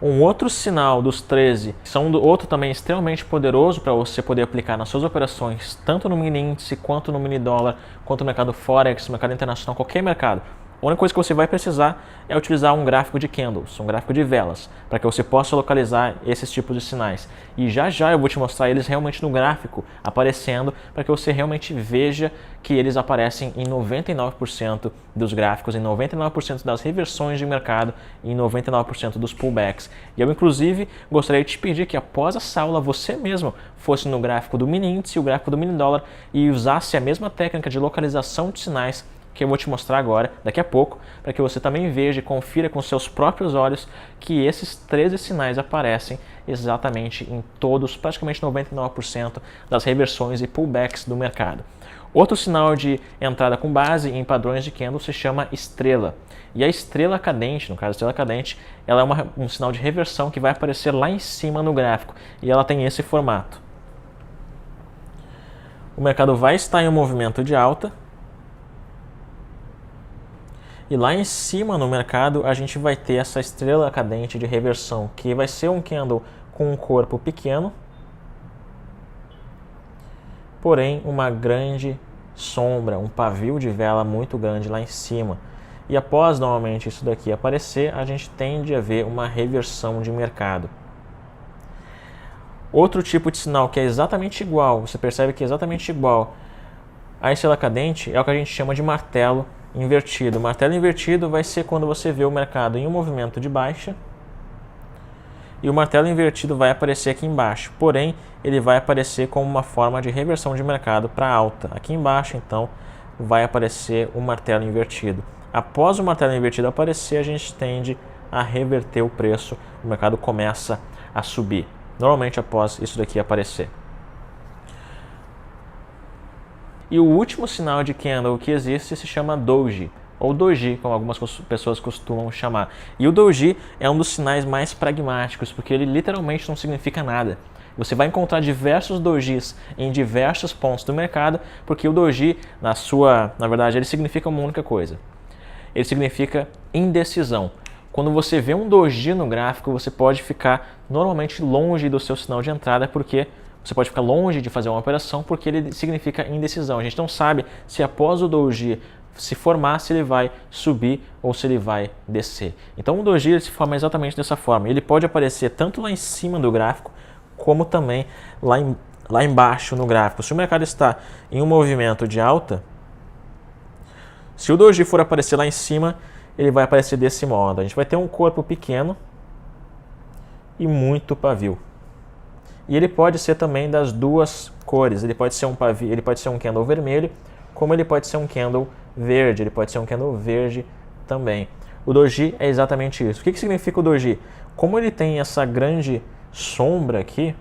Um outro sinal dos 13, outro também extremamente poderoso para você poder aplicar nas suas operações, tanto no mini índice, quanto no mini dólar, quanto no mercado forex, no mercado internacional, qualquer mercado. A única coisa que você vai precisar é utilizar um gráfico de candles, um gráfico de velas, para que você possa localizar esses tipos de sinais. E já já eu vou te mostrar eles realmente no gráfico, aparecendo, para que você realmente veja que eles aparecem em 99% dos gráficos, em 99% das reversões de mercado e em 99% dos pullbacks. E eu, inclusive, gostaria de te pedir que após essa aula você mesmo fosse no gráfico do mini índice e o gráfico do mini dólar e usasse a mesma técnica de localização de sinais que eu vou te mostrar agora, daqui a pouco, para que você também veja e confira com seus próprios olhos que esses 13 sinais aparecem exatamente em todos, praticamente 99% das reversões e pullbacks do mercado. Outro sinal de entrada com base em padrões de candle se chama estrela. E a estrela cadente, no caso a estrela cadente, ela é um sinal de reversão que vai aparecer lá em cima no gráfico. E ela tem esse formato. O mercado vai estar em um movimento de alta. E lá em cima no mercado a gente vai ter essa estrela cadente de reversão, que vai ser um candle com um corpo pequeno, porém uma grande sombra, um pavio de vela muito grande lá em cima. E após normalmente isso daqui aparecer, a gente tende a ver uma reversão de mercado. Outro tipo de sinal que é exatamente igual, você percebe que é exatamente igual à estrela cadente, é o que a gente chama de martelo invertido. O martelo invertido vai ser quando você vê o mercado em um movimento de baixa e o martelo invertido vai aparecer aqui embaixo, porém ele vai aparecer como uma forma de reversão de mercado para alta. Aqui embaixo então vai aparecer o martelo invertido. Após o martelo invertido aparecer, a gente tende a reverter o preço, o mercado começa a subir, normalmente após isso daqui aparecer. E o último sinal de candle que existe se chama doji, ou doji, como algumas pessoas costumam chamar. E o doji é um dos sinais mais pragmáticos, porque ele literalmente não significa nada. Você vai encontrar diversos dojis em diversos pontos do mercado, porque o doji, na verdade, ele significa uma única coisa. Ele significa indecisão. Quando você vê um doji no gráfico, você pode ficar normalmente longe do seu sinal de entrada, porque você pode ficar longe de fazer uma operação porque ele significa indecisão. A gente não sabe se após o doji se formar, se ele vai subir ou se ele vai descer. Então o doji ele se forma exatamente dessa forma. Ele pode aparecer tanto lá em cima do gráfico, como também lá embaixo no gráfico. Se o mercado está em um movimento de alta, se o doji for aparecer lá em cima, ele vai aparecer desse modo. A gente vai ter um corpo pequeno e muito pavio. E ele pode ser também das duas cores. Ele pode ser um pavio, ele pode ser um candle vermelho, como ele pode ser um candle verde. Ele pode ser um candle verde também. O doji é exatamente isso. O que significa o doji? Como ele tem essa grande sombra aqui,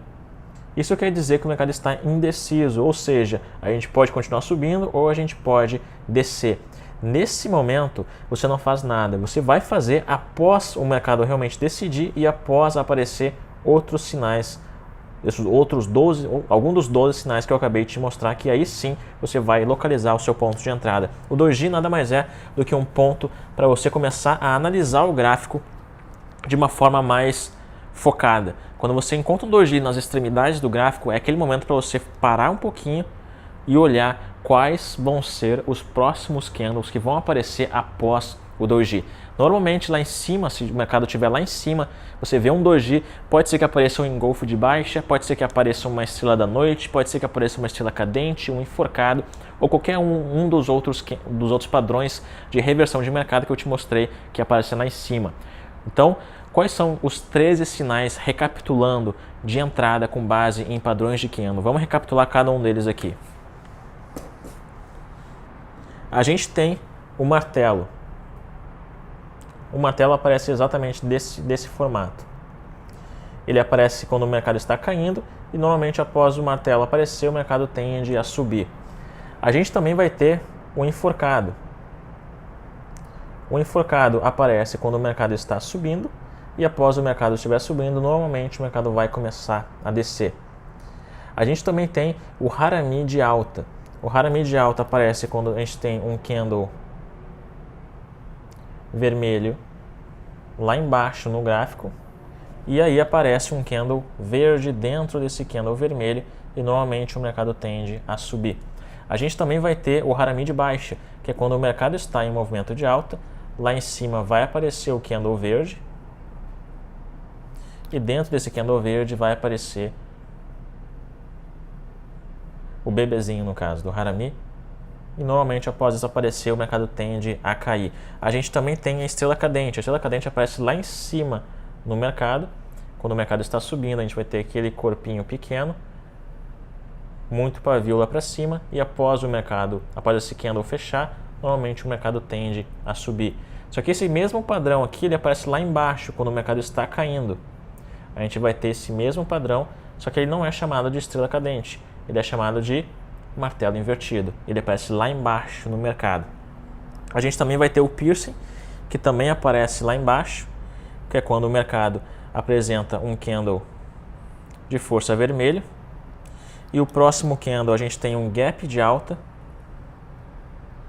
Isso quer dizer que o mercado está indeciso, ou seja, a gente pode continuar subindo ou a gente pode descer. Nesse momento, você não faz nada, você vai fazer após o mercado realmente decidir e após aparecer outros sinais, esses outros 12, algum dos 12 sinais que eu acabei de te mostrar, que aí sim você vai localizar o seu ponto de entrada. O doji nada mais é do que um ponto para você começar a analisar o gráfico de uma forma mais focada. Quando você encontra um doji nas extremidades do gráfico, é aquele momento para você parar um pouquinho e olhar quais vão ser os próximos candles que vão aparecer após o doji. Normalmente lá em cima, se o mercado estiver lá em cima, você vê um doji, pode ser que apareça um engolfo de baixa, pode ser que apareça uma estrela da noite, pode ser que apareça uma estrela cadente, um enforcado, ou qualquer um dos outros padrões de reversão de mercado que eu te mostrei que aparecem lá em cima. Então, quais são os 13 sinais, recapitulando, de entrada com base em padrões de candle? Vamos recapitular cada um deles aqui. A gente tem o martelo. O martelo aparece exatamente desse formato. Ele aparece quando o mercado está caindo e normalmente após o martelo aparecer, o mercado tende a subir. A gente também vai ter o enforcado. O enforcado aparece quando o mercado está subindo e após o mercado estiver subindo, normalmente o mercado vai começar a descer. A gente também tem o harami de alta. O harami de alta aparece quando a gente tem um candle vermelho lá embaixo no gráfico e aí aparece um candle verde dentro desse candle vermelho e normalmente o mercado tende a subir. A gente também vai ter o harami de baixa, que é quando o mercado está em movimento de alta, lá em cima vai aparecer o candle verde e dentro desse candle verde vai aparecer o bebezinho, no caso, do harami, e normalmente após isso aparecer o mercado tende a cair. A gente também tem a estrela cadente. A estrela cadente aparece lá em cima no mercado. Quando o mercado está subindo, a gente vai ter aquele corpinho pequeno, muito pavio lá para cima, e após esse candle fechar, normalmente o mercado tende a subir. Só que esse mesmo padrão aqui, ele aparece lá embaixo, quando o mercado está caindo. A gente vai ter esse mesmo padrão, só que ele não é chamado de estrela cadente. Ele é chamado de martelo invertido. Ele aparece lá embaixo no mercado. A gente também vai ter o piercing, que também aparece lá embaixo, que é quando o mercado apresenta um candle de força vermelha. E o próximo candle a gente tem um gap de alta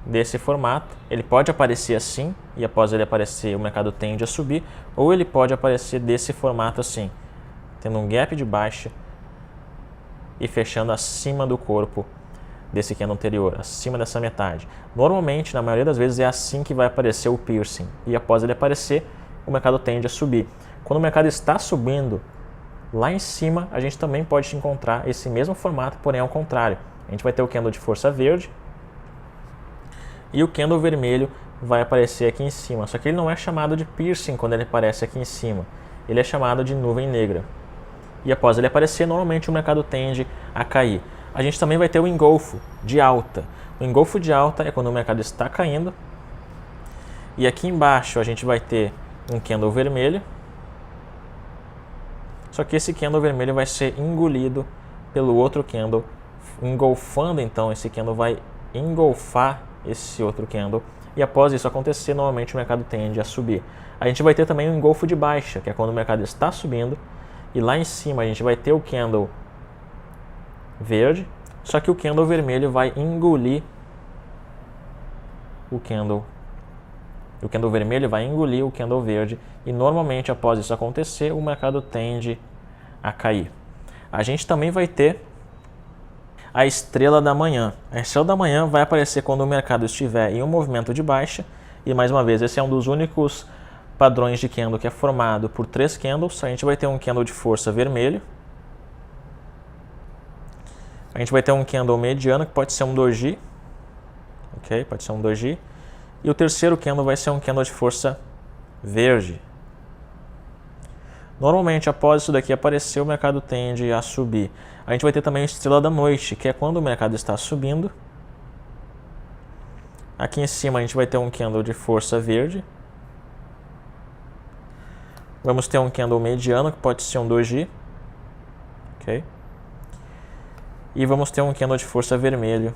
desse formato. Ele pode aparecer assim, e após ele aparecer o mercado tende a subir, ou ele pode aparecer desse formato assim, tendo um gap de baixa e fechando acima do corpo desse candle anterior, acima dessa metade. Normalmente, na maioria das vezes, é assim que vai aparecer o piercing. E após ele aparecer, o mercado tende a subir. Quando o mercado está subindo, lá em cima, a gente também pode encontrar esse mesmo formato, porém ao contrário. A gente vai ter o candle de força verde e o candle vermelho vai aparecer aqui em cima. Só que ele não é chamado de piercing quando ele aparece aqui em cima. Ele é chamado de nuvem negra. E após ele aparecer, normalmente o mercado tende a cair. A gente também vai ter o engolfo de alta. O engolfo de alta é quando o mercado está caindo. E aqui embaixo a gente vai ter um candle vermelho. Só que esse candle vermelho vai ser engolido pelo outro candle, engolfando então esse candle vai engolfar esse outro candle. E após isso acontecer, normalmente o mercado tende a subir. A gente vai ter também o engolfo de baixa, que é quando o mercado está subindo. E lá em cima a gente vai ter o candle verde, só que o candle vermelho vai engolir o candle vermelho vai engolir o candle verde e normalmente após isso acontecer o mercado tende a cair. A gente também vai ter a estrela da manhã. A estrela da manhã vai aparecer quando o mercado estiver em um movimento de baixa e mais uma vez esse é um dos únicos padrões de candle que é formado por 3 candles. A gente vai ter um candle de força vermelho. A gente vai ter um candle mediano que pode ser um doji. Ok? Pode ser um doji. E o terceiro candle vai ser um candle de força verde. Normalmente, após isso daqui aparecer, o mercado tende a subir. A gente vai ter também a estrela da noite, que é quando o mercado está subindo. Aqui em cima a gente vai ter um candle de força verde. Vamos ter um candle mediano, que pode ser um doji. Ok? E vamos ter um candle de força vermelho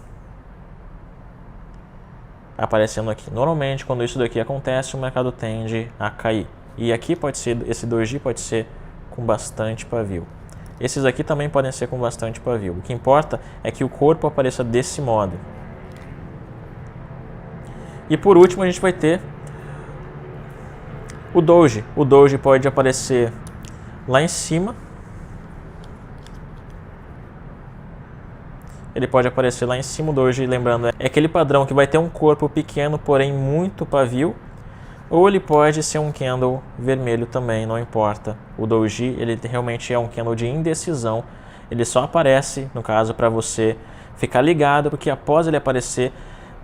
aparecendo aqui. Normalmente, quando isso daqui acontece, o mercado tende a cair. E aqui pode ser, esse doji pode ser com bastante pavio. Esses aqui também podem ser com bastante pavio. O que importa é que o corpo apareça desse modo. E por último, a gente vai ter o doji. O doji pode aparecer lá em cima. Ele pode aparecer lá em cima. O doji, lembrando, é aquele padrão que vai ter um corpo pequeno, porém muito pavio. Ou ele pode ser um candle vermelho também, não importa. O doji, ele realmente é um candle de indecisão. Ele só aparece, no caso, para você ficar ligado, porque após ele aparecer,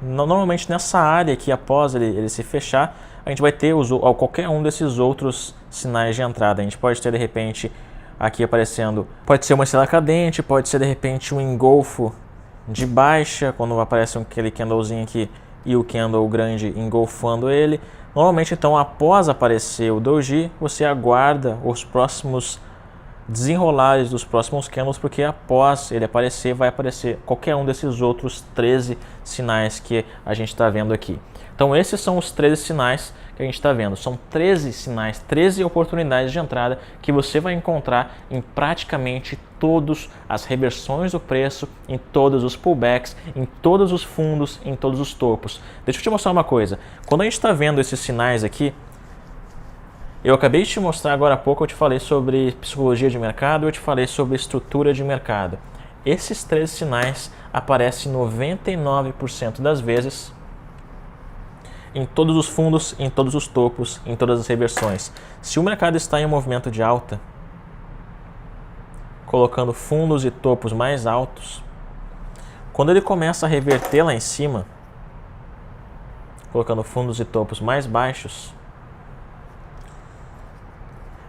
normalmente nessa área aqui, após ele se fechar, a gente vai ter qualquer um desses outros sinais de entrada. A gente pode ter, de repente, aqui aparecendo, pode ser uma estrela cadente, pode ser, de repente, um engolfo de baixa, quando aparece aquele candlezinho aqui e o candle grande engolfando ele. Normalmente, então, após aparecer o doji, você aguarda os próximos desenrolares dos próximos candles, porque após ele aparecer, vai aparecer qualquer um desses outros 13 sinais que a gente está vendo aqui. Então, esses são os 13 sinais que a gente está vendo. São 13 sinais, 13 oportunidades de entrada que você vai encontrar em praticamente todas as reversões do preço, em todos os pullbacks, em todos os fundos, em todos os topos. Deixa eu te mostrar uma coisa. Quando a gente está vendo esses sinais aqui, eu acabei de te mostrar agora há pouco, eu te falei sobre psicologia de mercado, eu te falei sobre estrutura de mercado. Esses 13 sinais aparecem 99% das vezes em todos os fundos, em todos os topos, em todas as reversões. Se o mercado está em um movimento de alta, colocando fundos e topos mais altos, quando ele começa a reverter lá em cima, colocando fundos e topos mais baixos,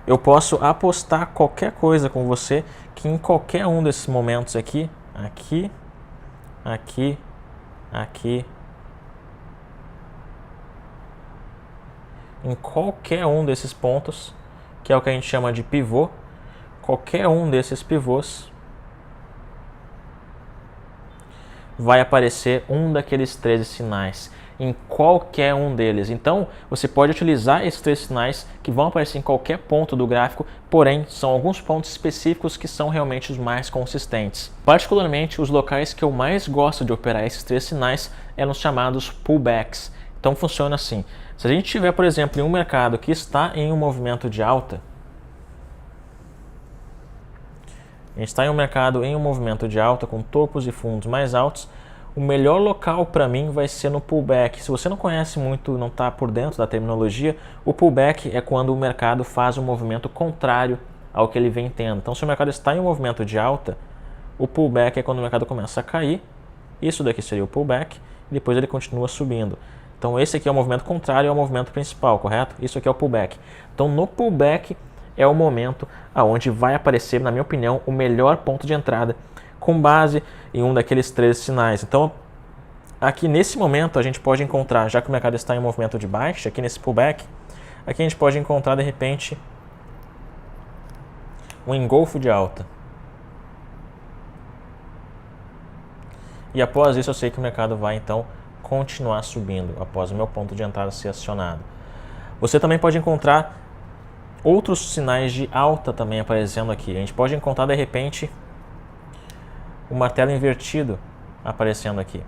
eu posso apostar qualquer coisa com você que em qualquer um desses momentos aqui, em qualquer um desses pontos, que é o que a gente chama de pivô, qualquer um desses pivôs vai aparecer um daqueles 13 sinais, em qualquer um deles. Então, você pode utilizar esses 13 sinais que vão aparecer em qualquer ponto do gráfico, porém, são alguns pontos específicos que são realmente os mais consistentes. Particularmente, os locais que eu mais gosto de operar esses 13 sinais eram os chamados pullbacks. Então, funciona assim. Se a gente tiver, por exemplo, em um mercado que está em um movimento de alta, a gente está em um mercado em um movimento de alta, com topos e fundos mais altos, o melhor local para mim vai ser no pullback. Se você não conhece muito, não está por dentro da terminologia, o pullback é quando o mercado faz um movimento contrário ao que ele vem tendo. Então, se o mercado está em um movimento de alta, o pullback é quando o mercado começa a cair, isso daqui seria o pullback, e depois ele continua subindo. Então, esse aqui é o movimento contrário ao movimento principal, correto? Isso aqui é o pullback. Então, no pullback é o momento onde vai aparecer, na minha opinião, o melhor ponto de entrada, com base em um daqueles 13 sinais. Então, aqui nesse momento a gente pode encontrar, já que o mercado está em um movimento de baixa, aqui nesse pullback, aqui a gente pode encontrar de repente um engolfo de alta. E após isso eu sei que o mercado vai então continuar subindo, após o meu ponto de entrada ser acionado. Você também pode encontrar outros sinais de alta também aparecendo aqui. A gente pode encontrar de repente o martelo invertido aparecendo aqui.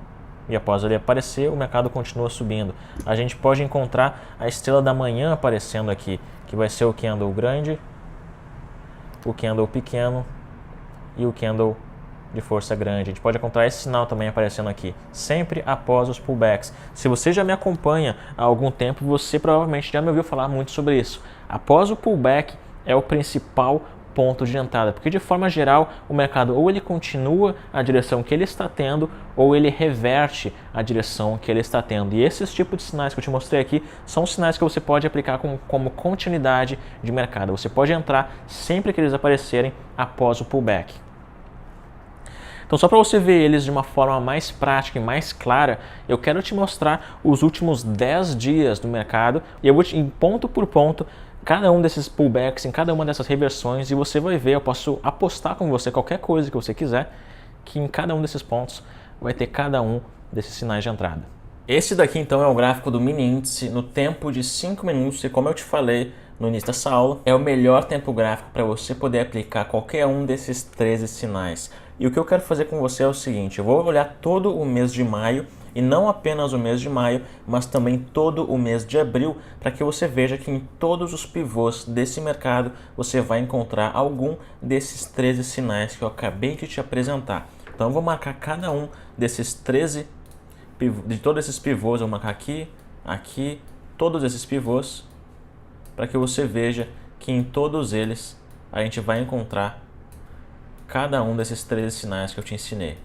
E após ele aparecer, o mercado continua subindo. A gente pode encontrar a estrela da manhã aparecendo aqui, que vai ser o candle grande, o candle pequeno e o candle de força grande. A gente pode encontrar esse sinal também aparecendo aqui, sempre após os pullbacks. Se você já me acompanha há algum tempo, você provavelmente já me ouviu falar muito sobre isso. Após o pullback é o principal ponto de entrada, porque de forma geral o mercado ou ele continua a direção que ele está tendo ou ele reverte a direção que ele está tendo. E esses tipos de sinais que eu te mostrei aqui são sinais que você pode aplicar como continuidade de mercado. Você pode entrar sempre que eles aparecerem após o pullback. Então, só para você ver eles de uma forma mais prática e mais clara, eu quero te mostrar os últimos 10 dias do mercado e eu vou te, ponto por ponto, cada um desses pullbacks, em cada uma dessas reversões, e você vai ver, eu posso apostar com você qualquer coisa que você quiser, que em cada um desses pontos vai ter cada um desses sinais de entrada. Esse daqui então é o gráfico do mini índice no tempo de 5 minutos e, como eu te falei no início dessa aula, é o melhor tempo gráfico para você poder aplicar qualquer um desses 13 sinais. E o que eu quero fazer com você é o seguinte: eu vou olhar todo o mês de maio, e não apenas o mês de maio, mas também todo o mês de abril, para que você veja que em todos os pivôs desse mercado você vai encontrar algum desses 13 sinais que eu acabei de te apresentar. Então eu vou marcar cada um desses 13, de todos esses pivôs, eu vou marcar aqui, aqui, todos esses pivôs, para que você veja que em todos eles a gente vai encontrar cada um desses 13 sinais que eu te ensinei.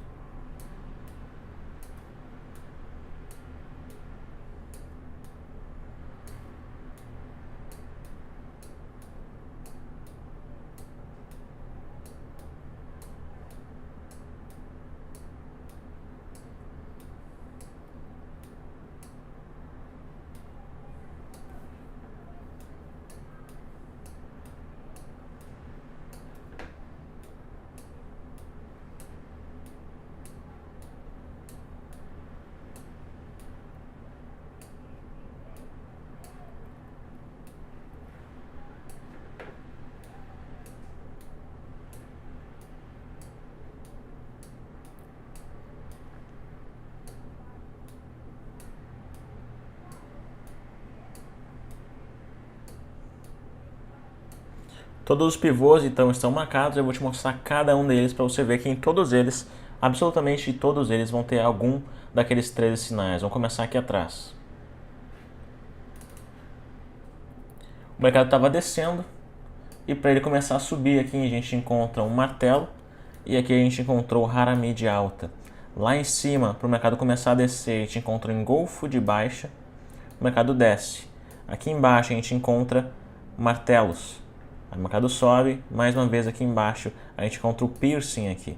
Todos os pivôs então estão marcados, eu vou te mostrar cada um deles para você ver que em todos eles, absolutamente todos eles, vão ter algum daqueles 13 sinais. Vamos começar aqui atrás. O mercado estava descendo e para ele começar a subir aqui a gente encontra um martelo e aqui a gente encontrou Harami de alta. Lá em cima, para o mercado começar a descer, a gente encontra um engolfo de baixa, o mercado desce. Aqui embaixo a gente encontra martelos. O mercado sobe, mais uma vez aqui embaixo a gente encontra o piercing aqui,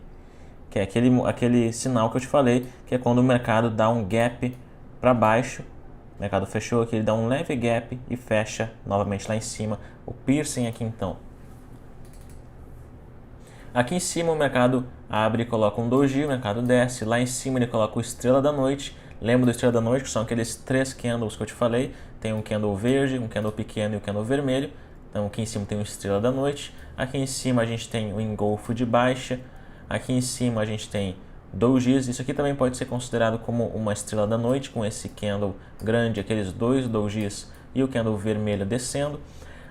que é aquele sinal que eu te falei, que é quando o mercado dá um gap para baixo, o mercado fechou aqui, ele dá um leve gap e fecha novamente lá em cima, o piercing aqui então. Aqui em cima o mercado abre e coloca um doji, o mercado desce, lá em cima ele coloca o estrela da noite. Lembra do estrela da noite, que são aqueles 3 candles que eu te falei, tem um candle verde, um candle pequeno e um candle vermelho. Então aqui em cima tem o estrela da noite, aqui em cima a gente tem o engolfo de baixa, aqui em cima a gente tem dojis. Isso aqui também pode ser considerado como uma estrela da noite, com esse candle grande, aqueles 2 dojis e o candle vermelho descendo.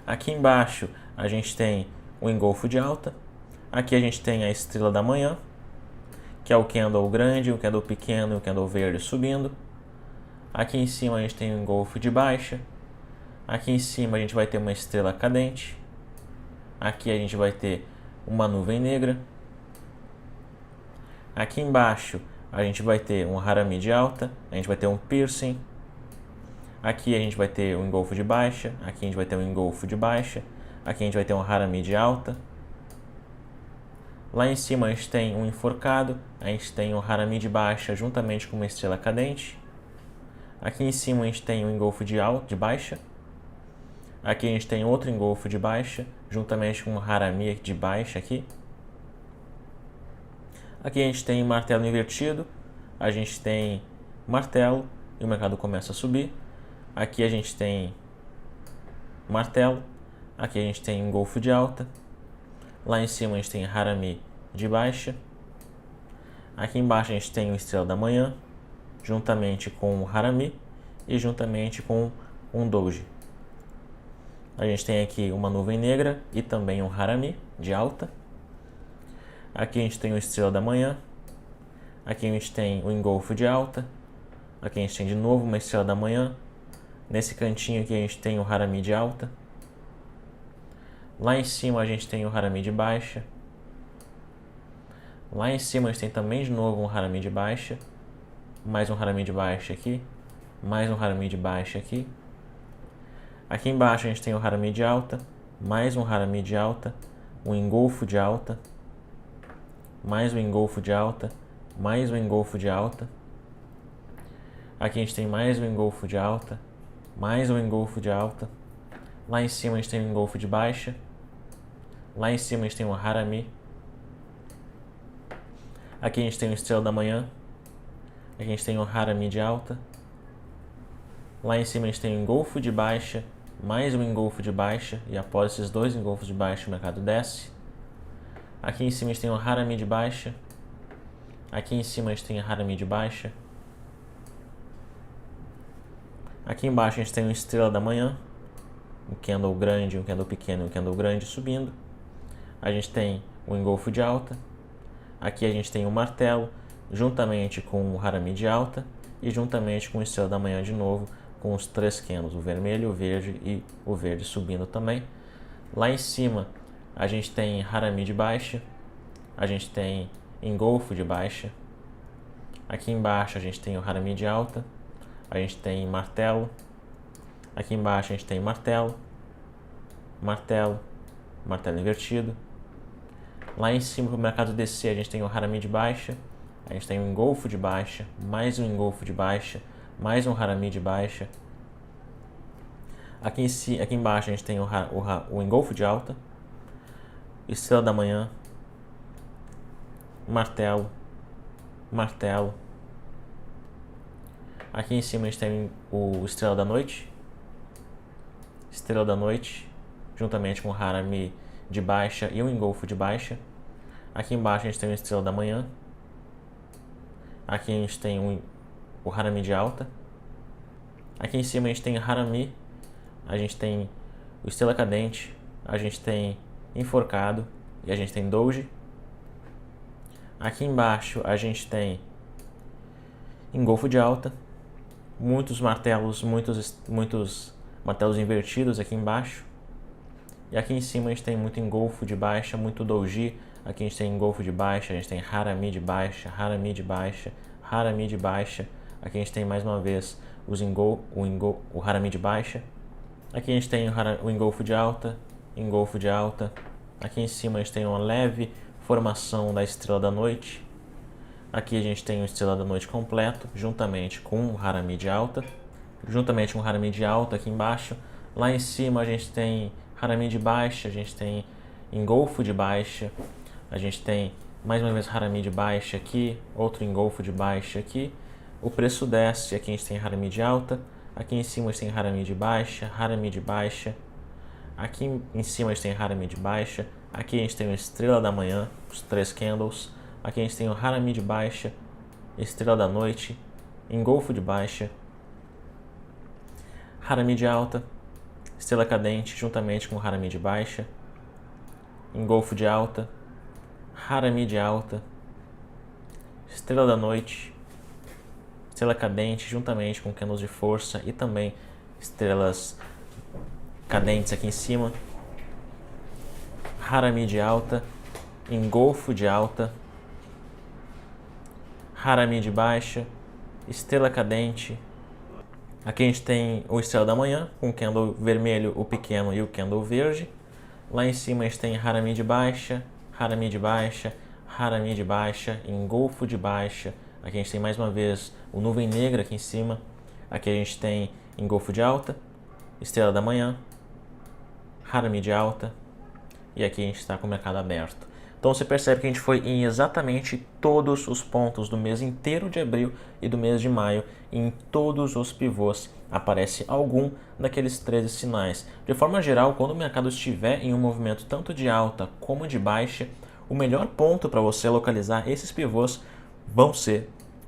Aqui embaixo a gente tem o engolfo de alta, aqui a gente tem a estrela da manhã, que é o candle grande, o candle pequeno e o candle verde subindo. Aqui em cima a gente tem o engolfo de baixa. Aqui em cima a gente vai ter uma estrela cadente. Aqui a gente vai ter uma nuvem negra. Aqui embaixo a gente vai ter um Harami de alta. A gente vai ter um piercing. Aqui a gente vai ter um engolfo de baixa. Aqui a gente vai ter um engolfo de baixa. Aqui a gente vai ter um Harami de alta. Lá em cima a gente tem um enforcado. A gente tem um Harami de baixa juntamente com uma estrela cadente. Aqui em cima a gente tem um engolfo de baixa. Aqui a gente tem outro engolfo de baixa, juntamente com um Harami de baixa aqui. Aqui a gente tem martelo invertido, a gente tem martelo e o mercado começa a subir. Aqui a gente tem martelo, aqui a gente tem engolfo de alta. Lá em cima a gente tem Harami de baixa. Aqui embaixo a gente tem o estrela da manhã, juntamente com o Harami e juntamente com um doji. A gente tem aqui uma nuvem negra e também um Harami de alta. Aqui a gente tem o estrela da manhã. Aqui a gente tem o engolfo de alta. Aqui a gente tem de novo uma estrela da manhã. Nesse cantinho aqui a gente tem o Harami de alta. Lá em cima a gente tem o Harami de baixa. Lá em cima a gente tem também de novo um Harami de baixa. Mais um Harami de baixa aqui. Mais um Harami de baixa aqui. Aqui embaixo a gente tem o Harami de alta, mais um Harami de alta, um engolfo de alta, mais um engolfo de alta, mais um engolfo de alta. Aqui a gente tem mais um engolfo de alta, mais um engolfo de alta. Lá em cima a gente tem um engolfo de baixa. Lá em cima a gente tem um Harami. Aqui a gente tem o estrela da manhã. Aqui a gente tem o Hara Mid Alta. Lá em cima a gente tem o engolfo de baixa, mais um engolfo de baixa, e após esses dois engolfos de baixa o mercado desce. Aqui em cima a gente tem o Hara Mid Baixa. Aqui em cima a gente tem o Hara Mid Baixa. Aqui embaixo a gente tem o estrela da manhã, um candle grande, um candle pequeno e um candle grande subindo. A gente tem o engolfo de alta. Aqui a gente tem o martelo, juntamente com o Hara Mid Alta e juntamente com o estrela da manhã de novo, com os três candles, o vermelho, o verde e o verde subindo também. Lá em cima a gente tem Hara Mid Baixa, a gente tem engolfo de baixa. Aqui embaixo a gente tem o Hara Mid Alta, a gente tem martelo. Aqui embaixo a gente tem martelo, martelo, martelo invertido. Lá em cima, para o mercado descer, a gente tem o Hara Mid Baixa, a gente tem um engolfo de baixa, mais um engolfo de baixa, mais um Hara Mid Baixa. Aqui embaixo a gente tem o engolfo de alta, estrela da manhã, martelo, martelo. Aqui em cima a gente tem o estrela da noite, juntamente com o Hara Mid de baixa e um engolfo de baixa. Aqui embaixo a gente tem o estrela da manhã. Aqui a gente tem o Hara Mid alta. Aqui em cima a gente tem o Hara Mid. A gente tem o estrela cadente. A gente tem enforcado e a gente tem doji. Aqui embaixo a gente tem engolfo de alta. Muitos martelos, muitos martelos invertidos aqui embaixo. E aqui em cima a gente tem muito engolfo de baixa, muito doji. Aqui a gente tem engolfo de baixa, a gente tem Hara Mid baixa, Hara Mid baixa, Hara Mid baixa. Aqui a gente tem mais uma vez o Hara Mid baixa. Aqui a gente tem o engolfo de alta, engolfo de alta. Aqui em cima a gente tem uma leve formação da estrela da noite. Aqui a gente tem o estrela da noite completo, juntamente com o Hara Mid alta. Juntamente com o Hara Mid alta aqui embaixo. Lá em cima a gente tem Hara Mid baixa, a gente tem engolfo de baixa, a gente tem mais uma vez Hara Mid baixa aqui, outro engolfo de baixa aqui. O preço desce, aqui a gente tem Hara Mid alta, aqui em cima a gente tem Hara Mid baixa, Hara Mid baixa. Aqui em cima a gente tem Hara Mid baixa, aqui a gente tem a estrela da manhã, os três candles. Aqui a gente tem o Hara Mid baixa, estrela da noite, engolfo de baixa, Hara Mid alta, estrela cadente juntamente com Hara Mid baixa, engolfo de alta, Hara Mid alta, estrela da noite, estrela cadente juntamente com candles de força e também estrelas cadentes aqui em cima, Hara Mid alta, engolfo de alta, Hara Mid baixa, estrela cadente. Aqui a gente tem o estrela da manhã, com o candle vermelho, o pequeno e o candle verde. Lá em cima a gente tem Hara Mid baixa, Hara Mid baixa, Hara Mid baixa, engolfo de baixa. Aqui a gente tem mais uma vez o nuvem negra aqui em cima. Aqui a gente tem engolfo de alta, estrela da manhã, Hara Mid alta. E aqui a gente está com o mercado aberto. Então você percebe que a gente foi em exatamente todos os pontos do mês inteiro de abril e do mês de maio. E em todos os pivôs aparece algum daqueles 13 sinais. De forma geral, quando o mercado estiver em um movimento tanto de alta como de baixa, o melhor ponto para você localizar esses pivôs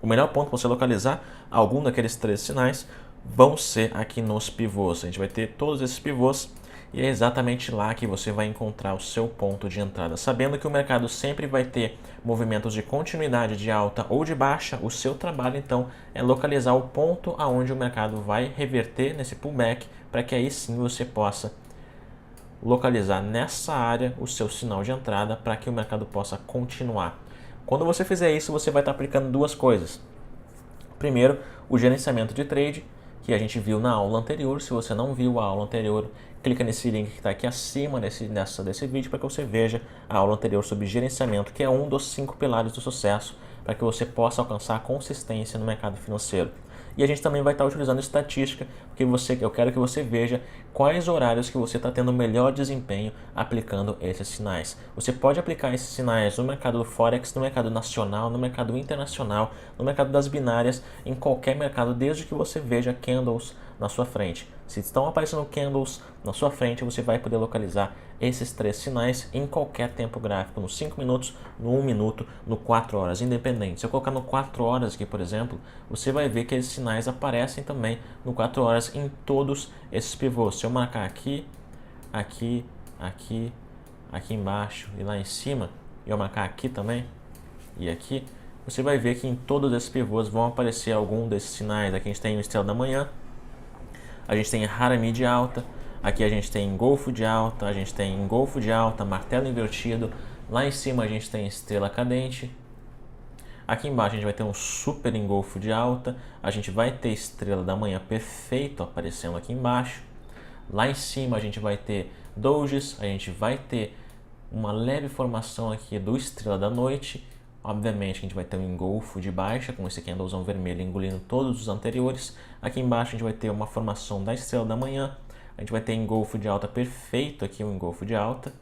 o melhor ponto para você localizar algum daqueles 13 sinais vão ser aqui nos pivôs. A gente vai ter todos esses pivôs. E é exatamente lá que você vai encontrar o seu ponto de entrada. Sabendo que o mercado sempre vai ter movimentos de continuidade de alta ou de baixa, o seu trabalho então é localizar o ponto aonde o mercado vai reverter nesse pullback, para que aí sim você possa localizar nessa área o seu sinal de entrada para que o mercado possa continuar. Quando você fizer isso, você vai estar aplicando duas coisas. Primeiro, o gerenciamento de trade, que a gente viu na aula anterior. Se você não viu a aula anterior, clica nesse link que está aqui acima desse vídeo para que você veja a aula anterior sobre gerenciamento, que é um dos 5 pilares do sucesso para que você possa alcançar consistência no mercado financeiro. E a gente também vai estar utilizando estatística, porque eu quero que você veja quais horários que você está tendo melhor desempenho aplicando esses sinais. Você pode aplicar esses sinais no mercado do Forex, no mercado nacional, no mercado internacional, no mercado das binárias, em qualquer mercado, desde que você veja candles na sua frente. Se estão aparecendo candles na sua frente, você vai poder localizar esses 3 sinais em qualquer tempo gráfico, no 5 minutos, no 1 minuto, no 4 horas, independente. Se eu colocar no 4 horas aqui, por exemplo, você vai ver que esses sinais aparecem também no 4 horas em todos esses pivôs. Se eu marcar aqui, aqui, aqui, aqui embaixo e lá em cima, e eu marcar aqui também, e aqui, você vai ver que em todos esses pivôs vão aparecer algum desses sinais. Aqui a gente tem o estrela da manhã, a gente tem Harami de alta, aqui a gente tem engolfo de alta, a gente tem engolfo de alta, martelo invertido, lá em cima a gente tem estrela cadente, aqui embaixo a gente vai ter um super engolfo de alta, a gente vai ter estrela da manhã perfeito aparecendo aqui embaixo, lá em cima a gente vai ter doges, a gente vai ter uma leve formação aqui do estrela da noite. Obviamente a gente vai ter um engolfo de baixa com esse candlezão vermelho engolindo todos os anteriores. Aqui embaixo a gente vai ter uma formação da estrela da manhã. A gente vai ter engolfo de alta perfeito aqui, um engolfo de alta.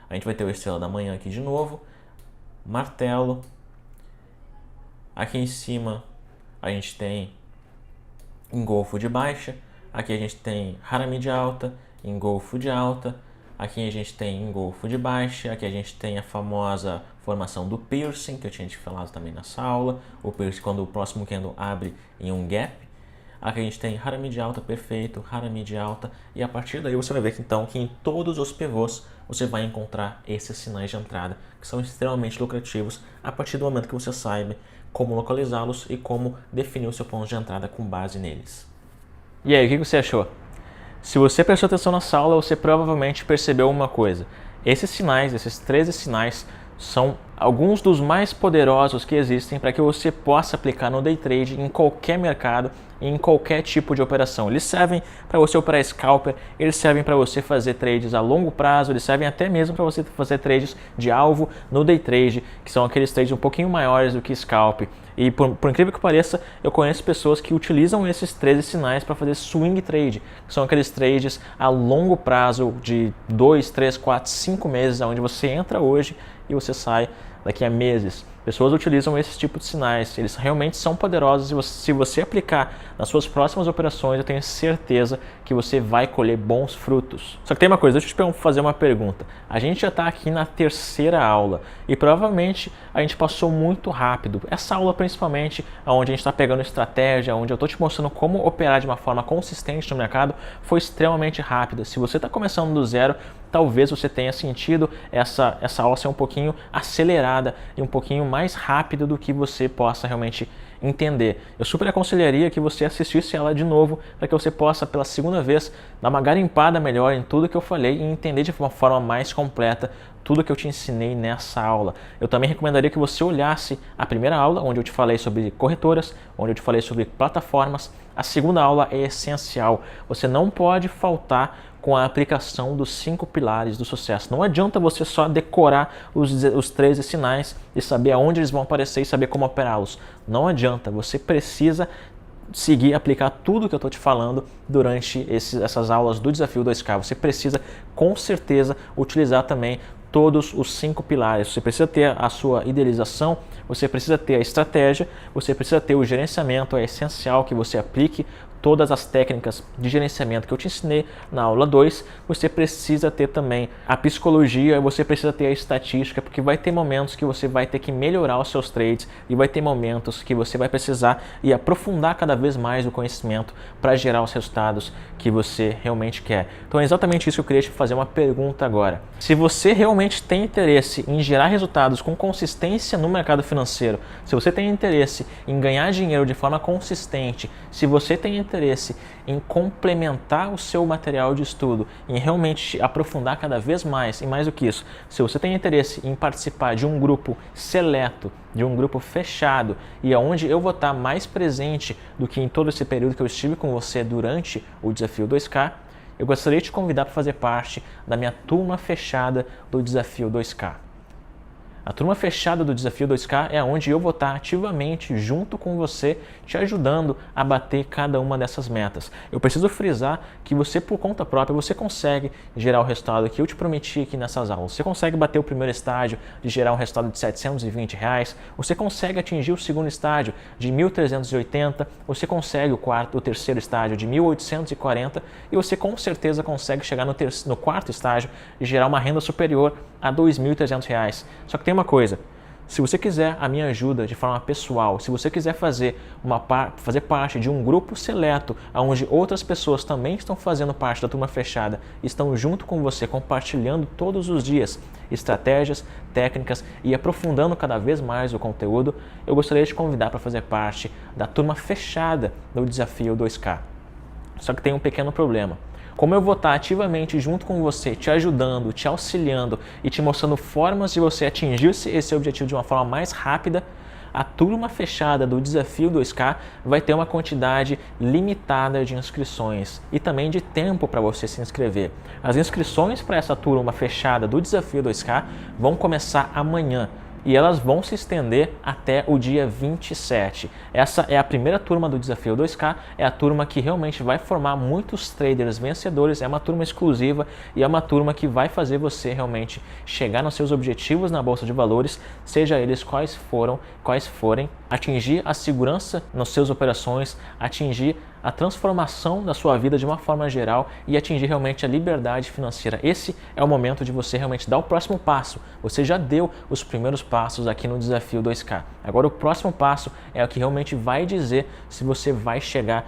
A gente vai ter o estrela da manhã aqui de novo. Martelo. Aqui em cima a gente tem engolfo de baixa. Aqui a gente tem Harami de alta, engolfo de alta. Aqui a gente tem engolfo de baixa, aqui a gente tem a famosa formação do piercing, que eu tinha te falado também nessa aula, o piercing quando o próximo candle abre em um gap. Aqui a gente tem Harami de alta perfeito, Harami de alta, e a partir daí você vai ver que, então, que em todos os pivôs você vai encontrar esses sinais de entrada, que são extremamente lucrativos a partir do momento que você saiba como localizá-los e como definir o seu ponto de entrada com base neles. E aí, o que você achou? Se você prestou atenção nessa aula, você provavelmente percebeu uma coisa. Esses sinais, esses 13 sinais, são alguns dos mais poderosos que existem para que você possa aplicar no day trade em qualquer mercado e em qualquer tipo de operação. Eles servem para você operar scalper, eles servem para você fazer trades a longo prazo, eles servem até mesmo para você fazer trades de alvo no day trade, que são aqueles trades um pouquinho maiores do que scalp. E por incrível que pareça, eu conheço pessoas que utilizam esses 13 sinais para fazer swing trade, que são aqueles trades a longo prazo de 2, 3, 4, 5 meses, onde você entra hoje e você sai daqui a meses. Pessoas utilizam esse tipo de sinais, eles realmente são poderosos e se você aplicar nas suas próximas operações, eu tenho certeza que você vai colher bons frutos. Só que tem uma coisa, deixa eu te fazer uma pergunta. A gente já está aqui na 3ª aula e provavelmente a gente passou muito rápido. Essa aula principalmente, onde a gente está pegando estratégia, onde eu estou te mostrando como operar de uma forma consistente no mercado, foi extremamente rápida. Se você está começando do zero, talvez você tenha sentido essa aula ser um pouquinho acelerada e um pouquinho mais rápida do que você possa realmente entender. Eu super aconselharia que você assistisse ela de novo para que você possa, pela segunda vez, dar uma garimpada melhor em tudo que eu falei e entender de uma forma mais completa tudo que eu te ensinei nessa aula. Eu também recomendaria que você olhasse a primeira aula, onde eu te falei sobre corretoras, onde eu te falei sobre plataformas. A segunda aula é essencial. Você não pode faltar com a aplicação dos 5 pilares do sucesso. Não adianta você só decorar os 13 sinais e saber aonde eles vão aparecer e saber como operá-los. Não adianta, você precisa seguir, aplicar tudo que eu estou te falando durante essas aulas do Desafio 2K. Você precisa, com certeza, utilizar também todos os 5 pilares. Você precisa ter a sua idealização, você precisa ter a estratégia, você precisa ter o gerenciamento. É essencial que você aplique todas as técnicas de gerenciamento que eu te ensinei na aula 2, você precisa ter também a psicologia, você precisa ter a estatística, porque vai ter momentos que você vai ter que melhorar os seus trades e vai ter momentos que você vai precisar e aprofundar cada vez mais o conhecimento para gerar os resultados que você realmente quer. Então é exatamente isso que eu queria te fazer uma pergunta agora. Se você realmente tem interesse em gerar resultados com consistência no mercado financeiro, se você tem interesse em ganhar dinheiro de forma consistente, se você tem interesse em complementar o seu material de estudo, em realmente aprofundar cada vez mais, e mais do que isso, se você tem interesse em participar de um grupo seleto, de um grupo fechado, e aonde eu vou estar mais presente do que em todo esse período que eu estive com você durante o Desafio 2K, eu gostaria de te convidar para fazer parte da minha turma fechada do Desafio 2K. A turma fechada do Desafio 2K é onde eu vou estar ativamente junto com você, te ajudando a bater cada uma dessas metas. Eu preciso frisar que você, por conta própria, você consegue gerar o resultado que eu te prometi aqui nessas aulas. Você consegue bater o primeiro estágio de gerar um resultado de R$720, você consegue atingir o segundo estágio de 1.380, você consegue o terceiro estágio de 1.840 e você com certeza consegue chegar no quarto estágio e gerar uma renda superior a R$2.300. Só que tem uma coisa, se você quiser a minha ajuda de forma pessoal, se você quiser fazer parte de um grupo seleto, onde outras pessoas também estão fazendo parte da turma fechada, estão junto com você, compartilhando todos os dias estratégias, técnicas e aprofundando cada vez mais o conteúdo, eu gostaria de te convidar para fazer parte da turma fechada do Desafio 2K. Só que tem um pequeno problema. Como eu vou estar ativamente junto com você, te ajudando, te auxiliando e te mostrando formas de você atingir esse objetivo de uma forma mais rápida, a turma fechada do Desafio 2K vai ter uma quantidade limitada de inscrições e também de tempo para você se inscrever. As inscrições para essa turma fechada do Desafio 2K vão começar amanhã. E elas vão se estender até o dia 27. Essa é a primeira turma do Desafio 2K, é a turma que realmente vai formar muitos traders vencedores, é uma turma exclusiva e é uma turma que vai fazer você realmente chegar nos seus objetivos na Bolsa de Valores, seja eles quais forem, atingir a segurança nas suas operações, atingir a transformação da sua vida de uma forma geral e atingir realmente a liberdade financeira. Esse é o momento de você realmente dar o próximo passo. Você já deu os primeiros passos aqui no Desafio 2K. Agora o próximo passo é o que realmente vai dizer se você vai chegar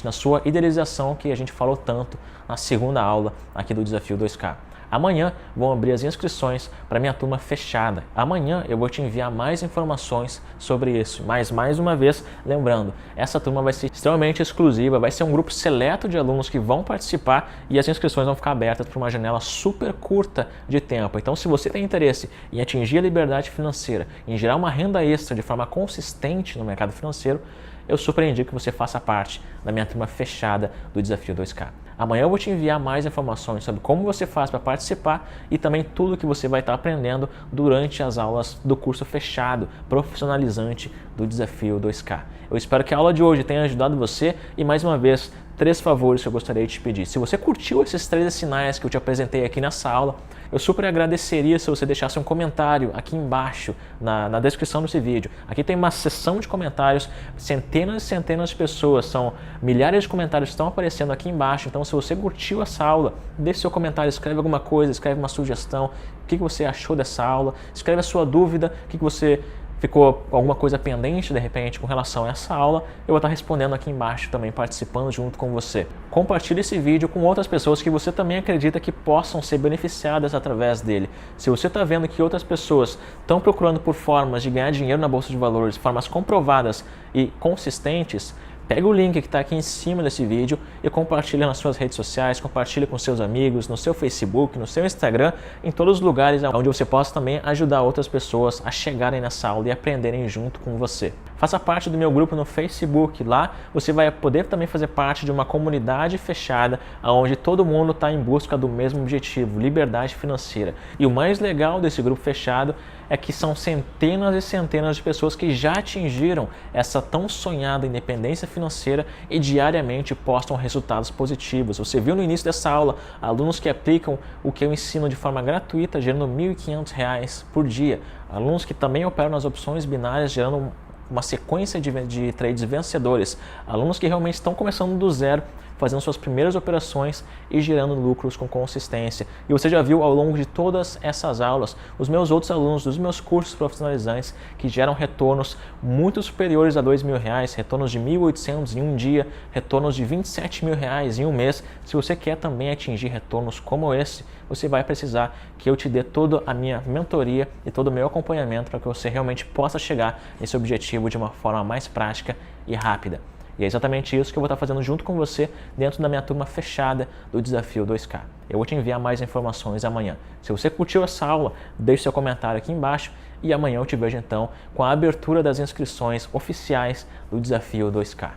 na sua idealização que a gente falou tanto na segunda aula aqui do Desafio 2K. Amanhã vão abrir as inscrições para minha turma fechada. Amanhã eu vou te enviar mais informações sobre isso. Mas mais uma vez, lembrando, essa turma vai ser extremamente exclusiva, vai ser um grupo seleto de alunos que vão participar e as inscrições vão ficar abertas por uma janela super curta de tempo. Então, se você tem interesse em atingir a liberdade financeira, em gerar uma renda extra de forma consistente no mercado financeiro, eu super indico que você faça parte da minha turma fechada do Desafio 2K. Amanhã eu vou te enviar mais informações sobre como você faz para participar e também tudo que você vai estar aprendendo durante as aulas do curso fechado, profissionalizante do Desafio 2K. Eu espero que a aula de hoje tenha ajudado você e, mais uma vez, 3 favores que eu gostaria de te pedir. Se você curtiu esses 3 sinais que eu te apresentei aqui nessa aula, eu super agradeceria se você deixasse um comentário aqui embaixo, na descrição desse vídeo. Aqui tem uma seção de comentários, centenas e centenas de pessoas, são milhares de comentários que estão aparecendo aqui embaixo. Então, se você curtiu essa aula, deixe seu comentário, escreve alguma coisa, escreve uma sugestão, o que você achou dessa aula, escreve a sua dúvida, o que você ficou alguma coisa pendente de repente com relação a essa aula, eu vou estar respondendo aqui embaixo também, participando junto com você. Compartilhe esse vídeo com outras pessoas que você também acredita que possam ser beneficiadas através dele. Se você está vendo que outras pessoas estão procurando por formas de ganhar dinheiro na Bolsa de Valores, formas comprovadas e consistentes, pega o link que está aqui em cima desse vídeo e compartilha nas suas redes sociais, compartilha com seus amigos, no seu Facebook, no seu Instagram, em todos os lugares onde você possa também ajudar outras pessoas a chegarem nessa aula e aprenderem junto com você. Faça parte do meu grupo no Facebook, lá você vai poder também fazer parte de uma comunidade fechada, onde todo mundo está em busca do mesmo objetivo, liberdade financeira. E o mais legal desse grupo fechado é que são centenas e centenas de pessoas que já atingiram essa tão sonhada independência financeira e diariamente postam resultados positivos. Você viu no início dessa aula alunos que aplicam o que eu ensino de forma gratuita, gerando R$ 1.500 por dia. Alunos que também operam nas opções binárias, gerando uma sequência de trades vencedores. Alunos que realmente estão começando do zero, fazendo suas primeiras operações e gerando lucros com consistência. E você já viu ao longo de todas essas aulas os meus outros alunos dos meus cursos profissionalizantes que geram retornos muito superiores a R$ 2.000, retornos de 1.800 em um dia, retornos de R$ 27.000 em um mês. Se você quer também atingir retornos como esse, você vai precisar que eu te dê toda a minha mentoria e todo o meu acompanhamento para que você realmente possa chegar nesse objetivo de uma forma mais prática e rápida. E é exatamente isso que eu vou estar fazendo junto com você dentro da minha turma fechada do Desafio 2K. Eu vou te enviar mais informações amanhã. Se você curtiu essa aula, deixe seu comentário aqui embaixo e amanhã eu te vejo então com a abertura das inscrições oficiais do Desafio 2K.